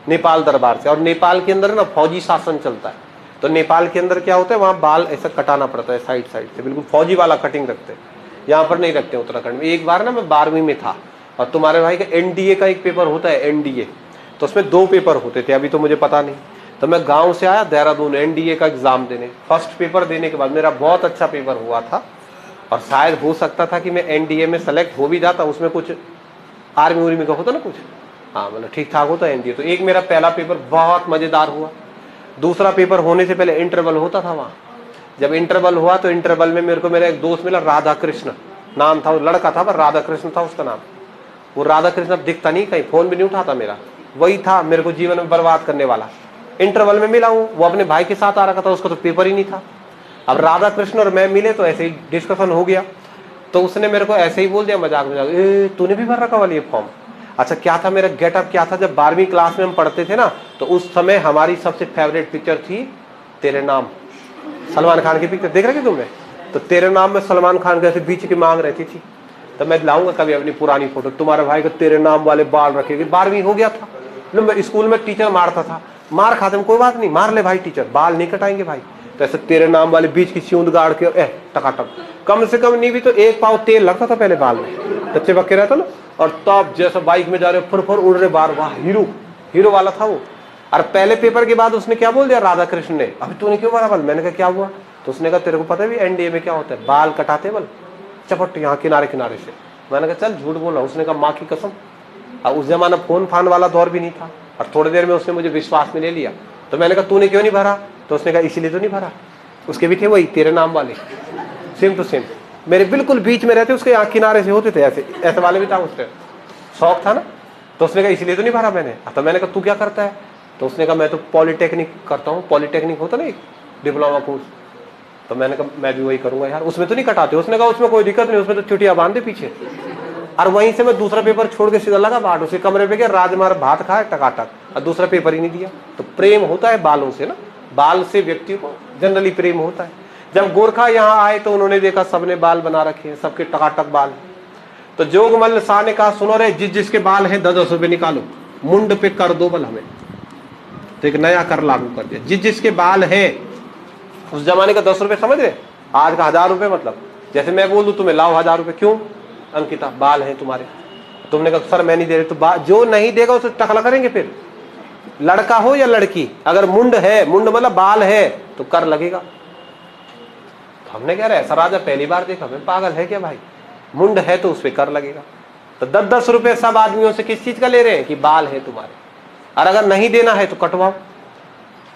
नेपाल दरबार से। और नेपाल के अंदर ना फौजी शासन चलता है, तो नेपाल के अंदर क्या होता है, वहाँ बाल ऐसा कटाना पड़ता है साइड साइड से, बिल्कुल फौजी वाला कटिंग रखते हैं। यहाँ पर नहीं रखते उत्तराखंड में। एक बार ना मैं 12वीं में था, और तुम्हारे भाई का एनडीए का एक पेपर होता है, एनडीए, तो उसमें 2 पेपर होते थे, अभी तो मुझे पता नहीं। तो मैं गांव से आया देहरादून एनडीए का एग्जाम देने। फर्स्ट पेपर देने के बाद मेरा बहुत अच्छा पेपर हुआ था, और शायद हो सकता था कि मैं एनडीए में सेलेक्ट हो भी जाता। उसमें कुछ आर्मी उर्मी का होता ना कुछ, हाँ मतलब ठीक ठाक होता है एनडीए। तो एक मेरा पहला पेपर बहुत मजेदार हुआ। दूसरा पेपर होने से पहले इंटरवल होता था वहाँ। जब इंटरवल हुआ तो इंटरवल में मेरे को मेरा एक दोस्त मिला, राधा कृष्ण नाम था, वो लड़का था पर राधा कृष्ण था उसका नाम। वो राधा कृष्ण अब दिखता नहीं कहीं, फोन भी नहीं उठाता मेरा, वही था मेरे को जीवन में बर्बाद करने वाला। इंटरवल में मिला हूँ, वो अपने भाई के साथ आ रखा था, उसका तो पेपर ही नहीं था। अब राधा कृष्ण और मैं मिले तो ऐसे ही डिस्कशन हो गया। तो उसने मेरे को ऐसे ही बोल दिया मजाक मजाक, ए तूने भी भर रखा वाली ये फॉर्म। अच्छा क्या था मेरा गेटअप क्या था, जब 12वीं क्लास में हम पढ़ते थे ना, तो उस समय हमारी सबसे फेवरेट पिक्चर थी तेरे नाम, सलमान खान की पिक्चर देख रहे थे तुमने। तो तेरे नाम में सलमान खान के ऐसे बीच की मांग रहती थी। तो मैं लाऊंगा कभी अपनी पुरानी फोटो, तुम्हारे भाई को तेरे नाम वाले बाल रखेगी। 12वीं हो गया था, स्कूल में टीचर मारता था, मार खाते कोई बात नहीं, मार ले भाई टीचर, बाल नहीं कटाएंगे भाई। तो ऐसे तेरे नाम वाले बीच की सियूंद गाड़ के टकाटक, कम से कम नहीं भी तो 1 पाव तेल लगता था पहले बाल में, कच्चे पक्के रहता ना। और तब जैसे बाइक में जा रहे फुर उड़ रहे बार, वाह हीरो वाला था वो। और पहले पेपर के बाद उसने क्या बोल दिया राधा कृष्ण ने, अभी तूने क्यों मारा बाल। मैंने कहा क्या हुआ, तो उसने कहा तेरे को पता है भी एनडीए में क्या होता है, बाल कटाते बल चपट यहाँ किनारे किनारे से। मैंने कहा चल झूठ बोला। उसने कहा माँ की कसम। और उस जमाना फोन फान वाला दौर भी नहीं था, और थोड़ी देर में उसने मुझे विश्वास में ले लिया। तो मैंने कहा तूने क्यों नहीं भरा, तो उसने कहा इसीलिए तो नहीं भरा। उसके भी थे वही तेरे नाम वाले, सेम टू सेम, मेरे बिल्कुल बीच में रहते, उसके यहाँ किनारे से होते थे, ऐसे ऐसे वाले भी था, उससे शौक था ना। तो उसने कहा इसलिए तो नहीं भरा मैंने। तो मैंने कहा तू क्या करता है, तो उसने कहा मैं तो पॉलिटेक्निक करता हूँ। पॉलिटेक्निक होता ना एक डिप्लोमा कोर्स। तो मैंने कहा मैं भी वही करूंगा यार, उसमें तो नहीं कटाते। उसने कहा उसमें कोई दिक्कत नहीं, उसमें तो चुटिया बांध दे पीछे। और वहीं से मैं दूसरा पेपर छोड़ के सीधा लगा बाट, उसी कमरे पे गया, राजमार भात खाए टकाटक, और दूसरा पेपर ही नहीं दिया। तो प्रेम होता है बालों से ना, बाल से व्यक्ति को जनरली प्रेम होता है। जब गोरखा यहाँ आए तो उन्होंने देखा सबने बाल बना रखे हैं, सबके टकाटक बाल। तो जोगमल्ल शाह ने कहा सुनो रे, जिसके बाल हैं 10-10 रुपए निकालो, मुंड पे कर दो बल हमें। तो एक नया कर लागू कर दिया, जिसके बाल है। उस जमाने का 10 रुपए समझ रहे, आज का 1000 रुपए। मतलब जैसे मैं बोल दूं तुम्हें लाओ 1000 रुपए, क्यों अंकिता बाल हैं तुम्हारे। तुमने कहा सर मैं नहीं दे रही, तो जो नहीं देगा उसे टकला करेंगे। फिर लड़का हो या लड़की, अगर मुंड है, मुंड मतलब बाल है, तो कर लगेगा। तो हमने कह रहे ऐसा राजा पहली बार देखा, मैं पागल है क्या भाई, मुंड है तो उस पर कर लगेगा। तो 10-10 रुपए सब आदमियों से किस चीज का ले रहे हैं कि बाल है तुम्हारे, और अगर नहीं देना है तो कटवाओ।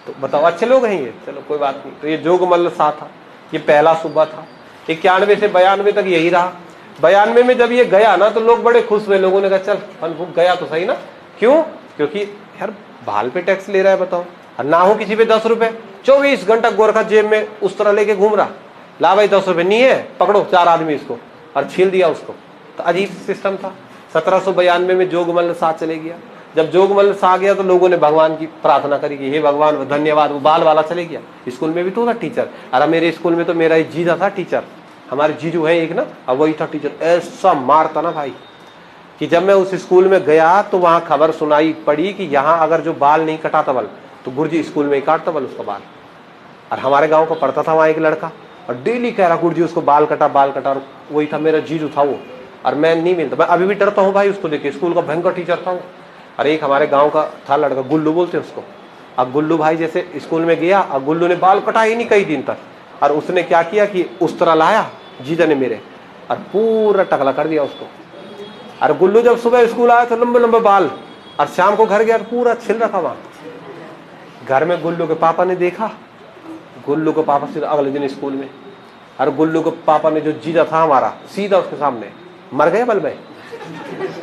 तो बताओ अच्छे लोग हैं ये, चलो कोई बात नहीं। तो ये जोगमल्ल शाह था, ये पहला सूबा था। 91 से 92 तक यही रहा। 92 में जब ये गया ना तो लोग बड़े खुश हुए, लोगों ने कहा चल फन गया तो सही ना। क्यों, क्योंकि यार बाल पे टैक्स ले रहा है बताओ, और ना हो किसी पे 10 रुपए, 24 घंटा गोरखा जेब में उस तरह लेके घूम रहा, ला भाई 10 रुपए नहीं है, पकड़ो 4 आदमी इसको, और छील दिया उसको। तो अजीब सिस्टम था। 1792 में जोगमल्ल शाह चले गया। जब जोगमल्ल शाह गया तो लोगों ने भगवान की प्रार्थना करी कि हे भगवान धन्यवाद, वो बाल वाला चले गया। स्कूल में भी तो था टीचर, अरे मेरे स्कूल में तो मेरा एक जीजा था टीचर, हमारे जीजू है एक ना, अब वही था टीचर। ऐसा मारता ना भाई कि जब मैं उस स्कूल में गया तो वहां खबर सुनाई पड़ी कि यहाँ अगर जो बाल नहीं कटाता बल तो गुरुजी स्कूल में ही काटता बल उसका बाल। और हमारे गाँव का पढ़ता था वहाँ एक लड़का, और डेली कह रहा गुरुजी उसको बाल कटा बाल कटा। और वही था मेरा जीजू था वो, और मैं नहीं मिलता, मैं अभी भी डरता हूँ भाई उसको देखे, स्कूल का भयंकर टीचर था वो। और एक हमारे गांव का था लड़का, गुल्लू बोलते उसको। अब गुल्लू भाई जैसे स्कूल में गया, और गुल्लू ने बाल कटाए ही नहीं कई दिन तक, और उसने क्या किया कि उस तरह लाया जीजा ने मेरे, और पूरा टकला कर दिया उसको। और गुल्लू जब सुबह स्कूल आया तो लंबे लंबे बाल, और शाम को घर गया पूरा छिल रखा वहां। घर में गुल्लू के पापा ने देखा, गुल्लू के पापा सीधा अगले दिन स्कूल में, और गुल्लू के पापा ने जो जीजा था हमारा सीधा उसके सामने, मर गया बल में।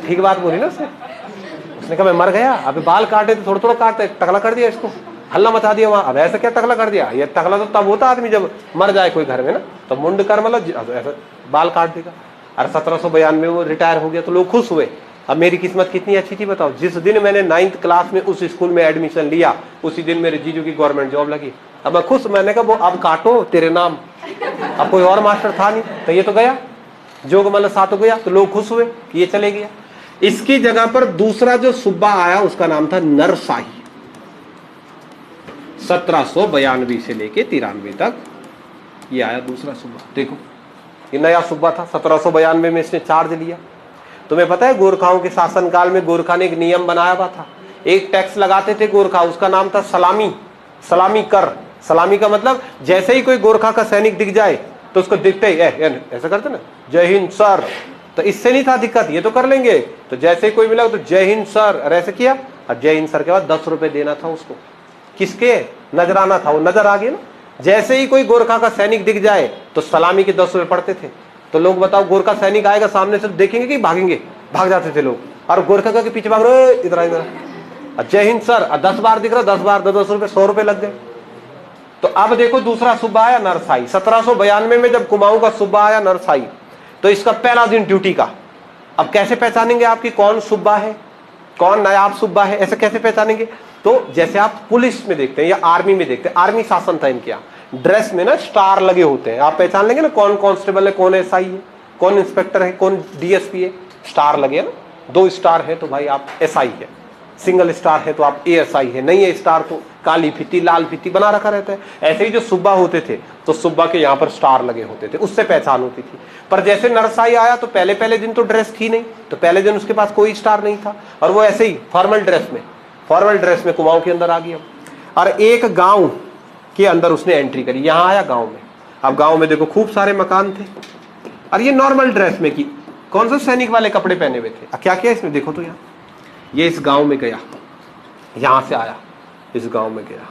ठीक बात बोली ना उसने कहा मैं मर गया, अभी बाल काटे तो थोड़ा थोड़ा काटते, टकला कर दिया इसको, हल्ला मचा दिया वहां। अब ऐसा क्या टकला कर दिया, ये टकला तो तब होता आदमी जब मर जाए कोई घर में ना, तो मुंड कर मतलब ऐसा बाल काट देगा। और 1792 में वो रिटायर हो गया तो लोग खुश हुए। अब मेरी किस्मत कितनी अच्छी थी बताओ, जिस दिन मैंने 9th क्लास में उस स्कूल में एडमिशन लिया उसी दिन मेरे जीजू की गवर्नमेंट जॉब लगी। अब मैं खुश, मैंने कहा वो अब काटो तेरे नाम, अब कोई और मास्टर था नहीं, तो ये तो गया जोगमल्ल शाह तो गया, तो लोग खुश हुए कि ये चले गया। इसकी जगह पर दूसरा जो सूबा आया उसका नाम था नरशाही। 1792 से लेके 93 तक ये आया दूसरा सूबा। देखो ये नया सूबा था, 1792 में इसने चार्ज लिया। तुम्हें पता है गोरखाओं के शासनकाल में गोरखा ने एक नियम बनाया हुआ था, एक टैक्स लगाते थे गोरखा, उसका नाम था सलामी, सलामी कर। सलामी का मतलब जैसे ही कोई गोरखा का सैनिक दिख जाए तो उसको दिखते ही ऐसा करते ना, जय हिंद सर, तो इससे नहीं था दिक्कत, ये तो कर लेंगे, तो जैसे ही कोई मिला तो जय हिंद सर, और ऐसे किया, और जय हिंद सर के बाद 10 रुपए देना था उसको। किसके? नजराना था, वो नजर आ गया ना। जैसे ही कोई गोरखा का सैनिक दिख जाए तो सलामी के 10 रुपए पड़ते थे। तो लोग बताओ, गोरखा सैनिक आएगा सामने से देखेंगे कि भागेंगे? भाग जाते थे लोग, और गोरखा के पीछे भाग रहे इधर इधर, जय हिंद सर, 10 बार दिख रहा, 10 बार 10 रुपए, 100 रुपए लग गए। तो अब देखो दूसरा सूबा आया नरसाई, 1792 में जब कुमाऊं का सूबा आया नरसाई, तो इसका पहला दिन ड्यूटी का। अब कैसे पहचानेंगे आपकी कौन सूबा है, कौन नायाब सूबा है, ऐसे कैसे पहचानेंगे? तो जैसे आप पुलिस में देखते हैं या आर्मी में देखते हैं, आर्मी शासन था इनके यहाँ, ड्रेस में ना स्टार लगे होते हैं, आप पहचान लेंगे ना कौन कांस्टेबल है, कौन एसआई है, कौन इंस्पेक्टर है, कौन डीएसपी है। स्टार लगे ना, 2 स्टार है तो भाई आप एसआई है, सिंगल स्टार है तो आप एएसआई है, नहीं है स्टार तो काली फीती लाल फीती बना रखा रहता है। ऐसे ही जो सुब्बा होते थे तो सुब्बा के यहाँ पर स्टार लगे होते थे, उससे पहचान होती थी। पर जैसे नरसाई आया तो पहले दिन तो ड्रेस थी नहीं, तो पहले दिन उसके पास कोई स्टार नहीं था, और वो ऐसे ही फॉर्मल ड्रेस में कुमाऊं के अंदर आ गया। और एक गांव के अंदर उसने एंट्री करी, यहाँ आया गांव में। अब गांव में देखो खूब सारे मकान थे, और ये नॉर्मल ड्रेस में की, कौन सा सैनिक वाले कपड़े पहने हुए थे। क्या किया इसमें देखो तो, यहाँ ये इस गांव में गया, यहां से आया, इस गांव में गया,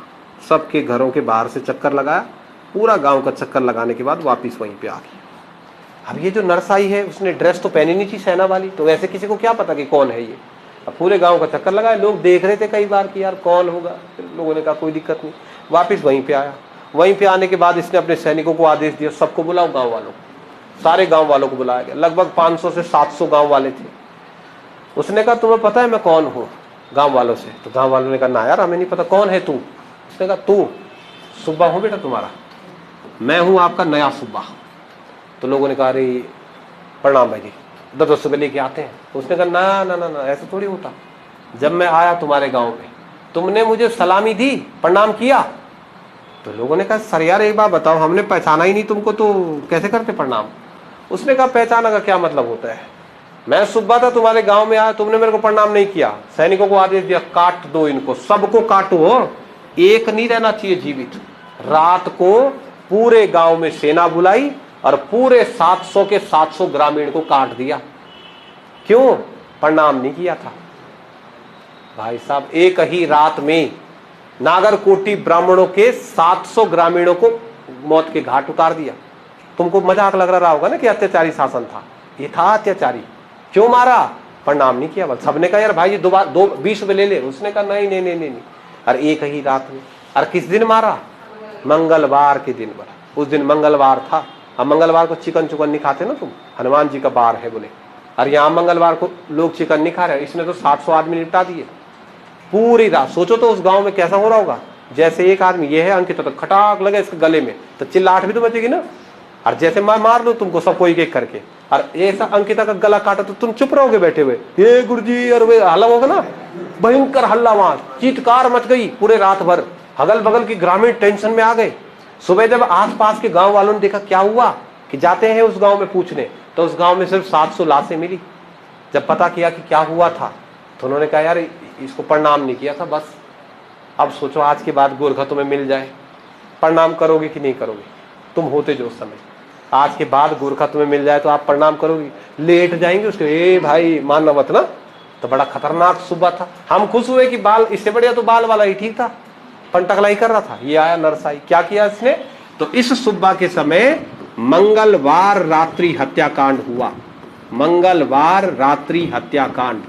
सबके घरों के बाहर से चक्कर लगाया, पूरा गांव का चक्कर लगाने के बाद वापस वहीं पे आ गया। अब ये जो नरसाई है उसने ड्रेस तो पहनी नहीं थी सेना वाली, तो वैसे किसी को क्या पता कि कौन है ये। अब पूरे गांव का चक्कर लगाया, लोग देख रहे थे कई बार कि यार कौन होगा, फिर लोगों ने कहा कोई दिक्कत नहीं, वापिस वहीं पे आया। वहीं पे आने के बाद इसने अपने सैनिकों को आदेश दिया, सबको बुलाओ, गाँव वालों को, सारे गाँव वालों को बुलाया गया। लगभग 500 से 700 गाँव वाले थे। उसने कहा तुम्हें पता है मैं कौन हूँ? गांव वालों से। तो गांव वालों ने कहा ना यार हमें नहीं पता, कौन है तू? उसने कहा तू सूबा हूँ बेटा तुम्हारा, मैं हूँ आपका नया सूबा। तो लोगों ने कहा अरे प्रणाम भाई जी, 10 रुपये लेके आते हैं। तो उसने कहा ना ना ना ना, ऐसा थोड़ी होता, जब मैं आया तुम्हारे गाँव में तुमने मुझे सलामी दी, प्रणाम किया। तो लोगों ने कहा सर यार एक बात बताओ, हमने पहचाना ही नहीं तुमको तो कैसे करते प्रणाम? उसने कहा पहचाना का क्या मतलब होता है, मैं सुबह था तुम्हारे गांव में आया, तुमने मेरे को प्रणाम नहीं किया, सैनिकों को आदेश दिया काट दो इनको, सबको काटो, एक नहीं रहना चाहिए जीवित। रात को पूरे गांव में सेना बुलाई और पूरे 700 के 700 ग्रामीण को काट दिया। क्यों? प्रणाम नहीं किया था। भाई साहब एक ही रात में नागरकोटी ब्राह्मणों के 700 ग्रामीणों को मौत के घाट उतार दिया। तुमको मजाक लग रहा होगा ना कि अत्याचारी शासन था, ये था अत्याचारी। क्यों मारा? प्रणाम नहीं किया। बस सबने कहा यार भाई जी 20 रुपए ले ले। उसने कहा नहीं नहीं नहीं नहीं, और एक ही रात में। और किस दिन मारा? मंगलवार के दिन मारा। उस दिन मंगलवार था, अब मंगलवार को चिकन चुकन नहीं खाते ना तुम, हनुमान जी का बार है बोले, और यहाँ मंगलवार को लोग चिकन नहीं खा रहे। इसने तो 700 आदमी निपटा दिए पूरी रात। सोचो तो उस गांव में कैसा हो रहा होगा। जैसे एक आदमी ये है अंकित, तो खटाक लगे इसके गले में तो चिल्लाहट भी तो बचेगी ना। और जैसे मैं मार लूं तुमको सबको एक एक करके, और ऐसा अंकिता का गला काटा तो तुम चुप रहोगे बैठे हुए, ये गुरुजी, और वे हल्ला होगा ना, भयंकर हल्ला, वहां चीतकार मच गई पूरे रात भर। अगल बगल की ग्रामीण टेंशन में आ गए। सुबह जब आसपास के गांव वालों ने देखा क्या हुआ, कि जाते हैं उस गांव में पूछने, तो उस गांव में सिर्फ 700 लाशें मिली। जब पता किया कि क्या हुआ था तो उन्होंने कहा यार इसको प्रणाम नहीं किया था बस। अब सोचो आज के बाद गोरखा तुम्हें मिल जाए, प्रणाम करोगे कि नहीं करोगे? तुम होते जो उस समय, आज के बाद गोरखा तुम्हें मिल जाए तो आप प्रणाम करोगे? लेट जाएंगे उसके, ए भाई मानना मत ना। तो बड़ा खतरनाक सुबह था। हम खुश हुए कि बाल, इससे बढ़िया तो बाल वाला ही ठीक था, पंटकलाई कर रहा था। ये आया नरसाई, क्या किया इसने? तो इस सुबह के समय मंगलवार रात्रि हत्याकांड हुआ। मंगलवार रात्रि हत्याकांड।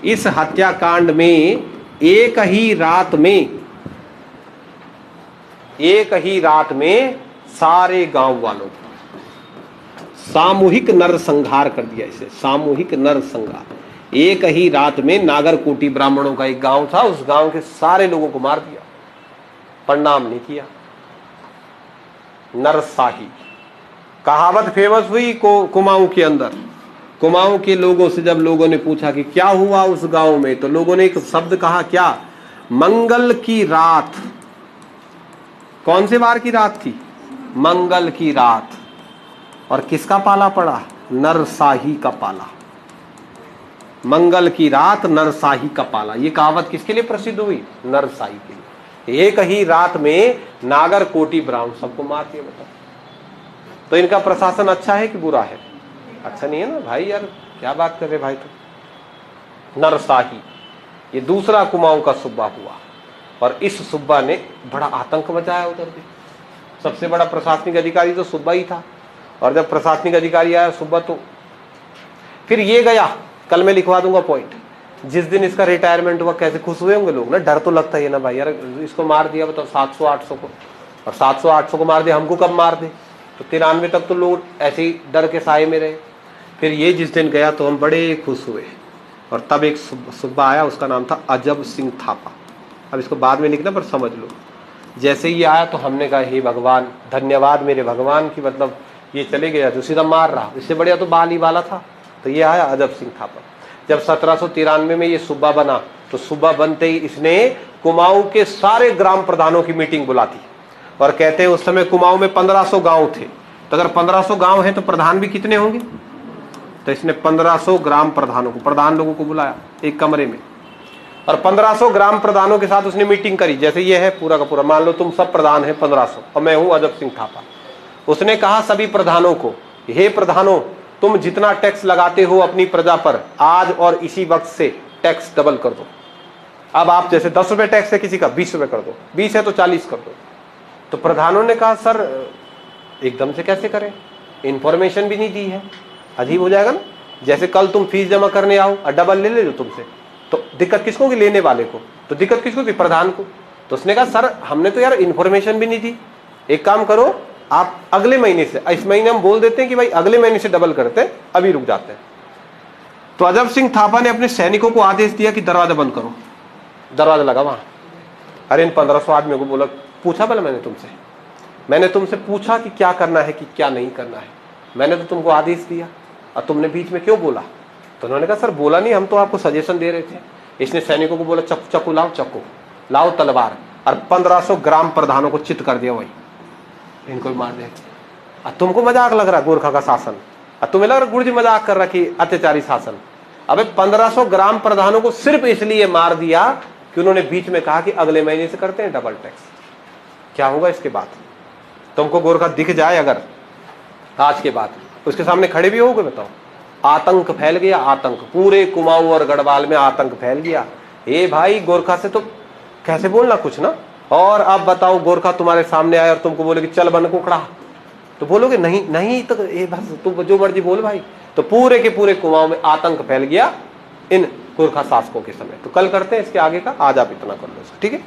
इस हत्याकांड में एक ही रात में सारे गांव वालों को सामूहिक नरसंहार कर दिया। इसे सामूहिक नरसंहार। एक ही रात में नागरकोटी ब्राह्मणों का एक गांव था, उस गांव के सारे लोगों को मार दिया, प्रणाम नहीं किया। नरसाही कहावत फेमस हुई कुमाऊं के अंदर। कुमाऊं के लोगों से जब लोगों ने पूछा कि क्या हुआ उस गांव में, तो लोगों ने एक शब्द कहा, क्या? मंगल की रात कौन से वार की रात थी? मंगल की रात। और किसका पाला पड़ा? नरसाही का पाला। मंगल की रात नरसाही का पाला। ये कहावत किसके लिए प्रसिद्ध हुई? नरसाही के लिए। एक ही रात में नागर कोटि ब्राह्मण सबको मार दिया। बताओ, तो इनका प्रशासन अच्छा है कि बुरा है? अच्छा नहीं है ना भाई। यार क्या बात कर रहे भाई तुम। नरसाही ये दूसरा कुमाऊं का सूबा हुआ, और इस सूबा ने बड़ा आतंक मचाया उधर भी। सबसे बड़ा प्रशासनिक अधिकारी तो सूबा ही था, और जब प्रशासनिक अधिकारी आया सूबा, तो फिर ये गया। कल मैं लिखवा दूंगा पॉइंट। जिस दिन इसका रिटायरमेंट हुआ कैसे खुश हुए होंगे लोग ना। डर तो लगता ही है ना भाई, यार इसको मार दिया बताओ 700-800 को, और 700-800 को मार दिया, हमको कब मार दे। तो 93 तक तो लोग ऐसे ही डर के साए में रहे। फिर ये जिस दिन गया तो हम बड़े खुश हुए, और तब एक सूबा आया, उसका नाम था अजब सिंह थापा। अब इसको बाद में लिखना पर समझ लो। जैसे ही आया तो हमने कहा हे भगवान, धन्यवाद मेरे भगवान की, मतलब ये चले गया तो सीधा मार रहा, इससे बढ़िया तो बाल ही वाला था। तो ये आया अजब सिंह थापा। जब 1793 में ये सूबा बना, तो सूबा बनते ही इसने कुमाऊं के सारे ग्राम प्रधानों की मीटिंग बुला दी, और कहते हैं उस समय कुमाऊं में 1500 गांव थे। तो अगर 1500 गांव हैं तो प्रधान भी कितने होंगे? तो इसने 1500 ग्राम प्रधानों को, प्रधान लोगों को बुलाया एक कमरे में, और 1500 ग्राम प्रधानों के साथ उसने मीटिंग करी। जैसे ये है पूरा का पूरा, मान लो तुम सब प्रधान हैं 1500, और मैं हूं अजब सिंह थापा। उसने कहा सभी प्रधानों को, हे प्रधानों, तुम जितना टैक्स लगाते हो अपनी प्रजा पर, आज और इसी वक्त से टैक्स डबल कर दो। अब आप जैसे 10 रुपए टैक्स है किसी का, 20 रुपए कर दो, 20 है तो 40 कर दो। तो प्रधानों ने कहा सर एकदम से कैसे करें, इंफॉर्मेशन भी नहीं दी है, अजीब हो जाएगा ना। जैसे कल तुम फीस जमा करने आओ और डबल ले लो तुमसे, तो दिक्कत किसको की? लेने वाले को। तो दिक्कत किसको की? प्रधान को। तो उसने कहा सर हमने तो यार इंफॉर्मेशन भी नहीं दी, एक काम करो आप अगले महीने से, इस महीने हम बोल देते हैं कि भाई अगले महीने से डबल करते हैं, अभी रुक जाते हैं। तो अजब सिंह थापा ने अपने सैनिकों को आदेश दिया कि दरवाजा बंद करो। दरवाजा लगा वहां। अरे इन 1500 आदमियों को बोला, पूछा भला मैंने तुमसे पूछा कि क्या करना है कि क्या नहीं करना है? मैंने तो तुमको आदेश दिया और तुमने बीच में क्यों बोला? तो उन्होंने कहा सर बोला नहीं, हम तो आपको सजेशन दे रहे थे। इसने सैनिकों को बोला चक्कू लाओ, चक्कू लाओ, तलवार, और 1500 ग्राम प्रधानों को चित कर दिया, वही इनको भी मार दिया। तुमको मजाक लग रहा गोरखा का शासन, और तुम्हें लग रहा गुरुजी मजाक कर रहा कि अत्याचारी शासन। अबे 1500 ग्राम प्रधानों को सिर्फ इसलिए मार दिया कि उन्होंने बीच में कहा कि अगले महीने से करते हैं डबल टैक्स। क्या होगा इसके बाद? तुमको गोरखा दिख जाए अगर आज के बाद, उसके सामने खड़े भी होगे बताओ? आतंक फैल गया, आतंक पूरे कुमाऊं और गढ़वाल में आतंक फैल गया। ए भाई गोरखा से तो कैसे बोलना कुछ ना। और अब बताओ गोरखा तुम्हारे सामने आए और तुमको बोले कि चल बन कुकड़ा, तो बोलोगे नहीं नहीं, तो ये बस तुम जो मर्जी बोल भाई। तो पूरे के पूरे कुमाऊं में आतंक फैल गया इन गोरखा शासकों के समय। तो कल करते हैं इसके आगे का, आज आप इतना कर लो, ठीक है।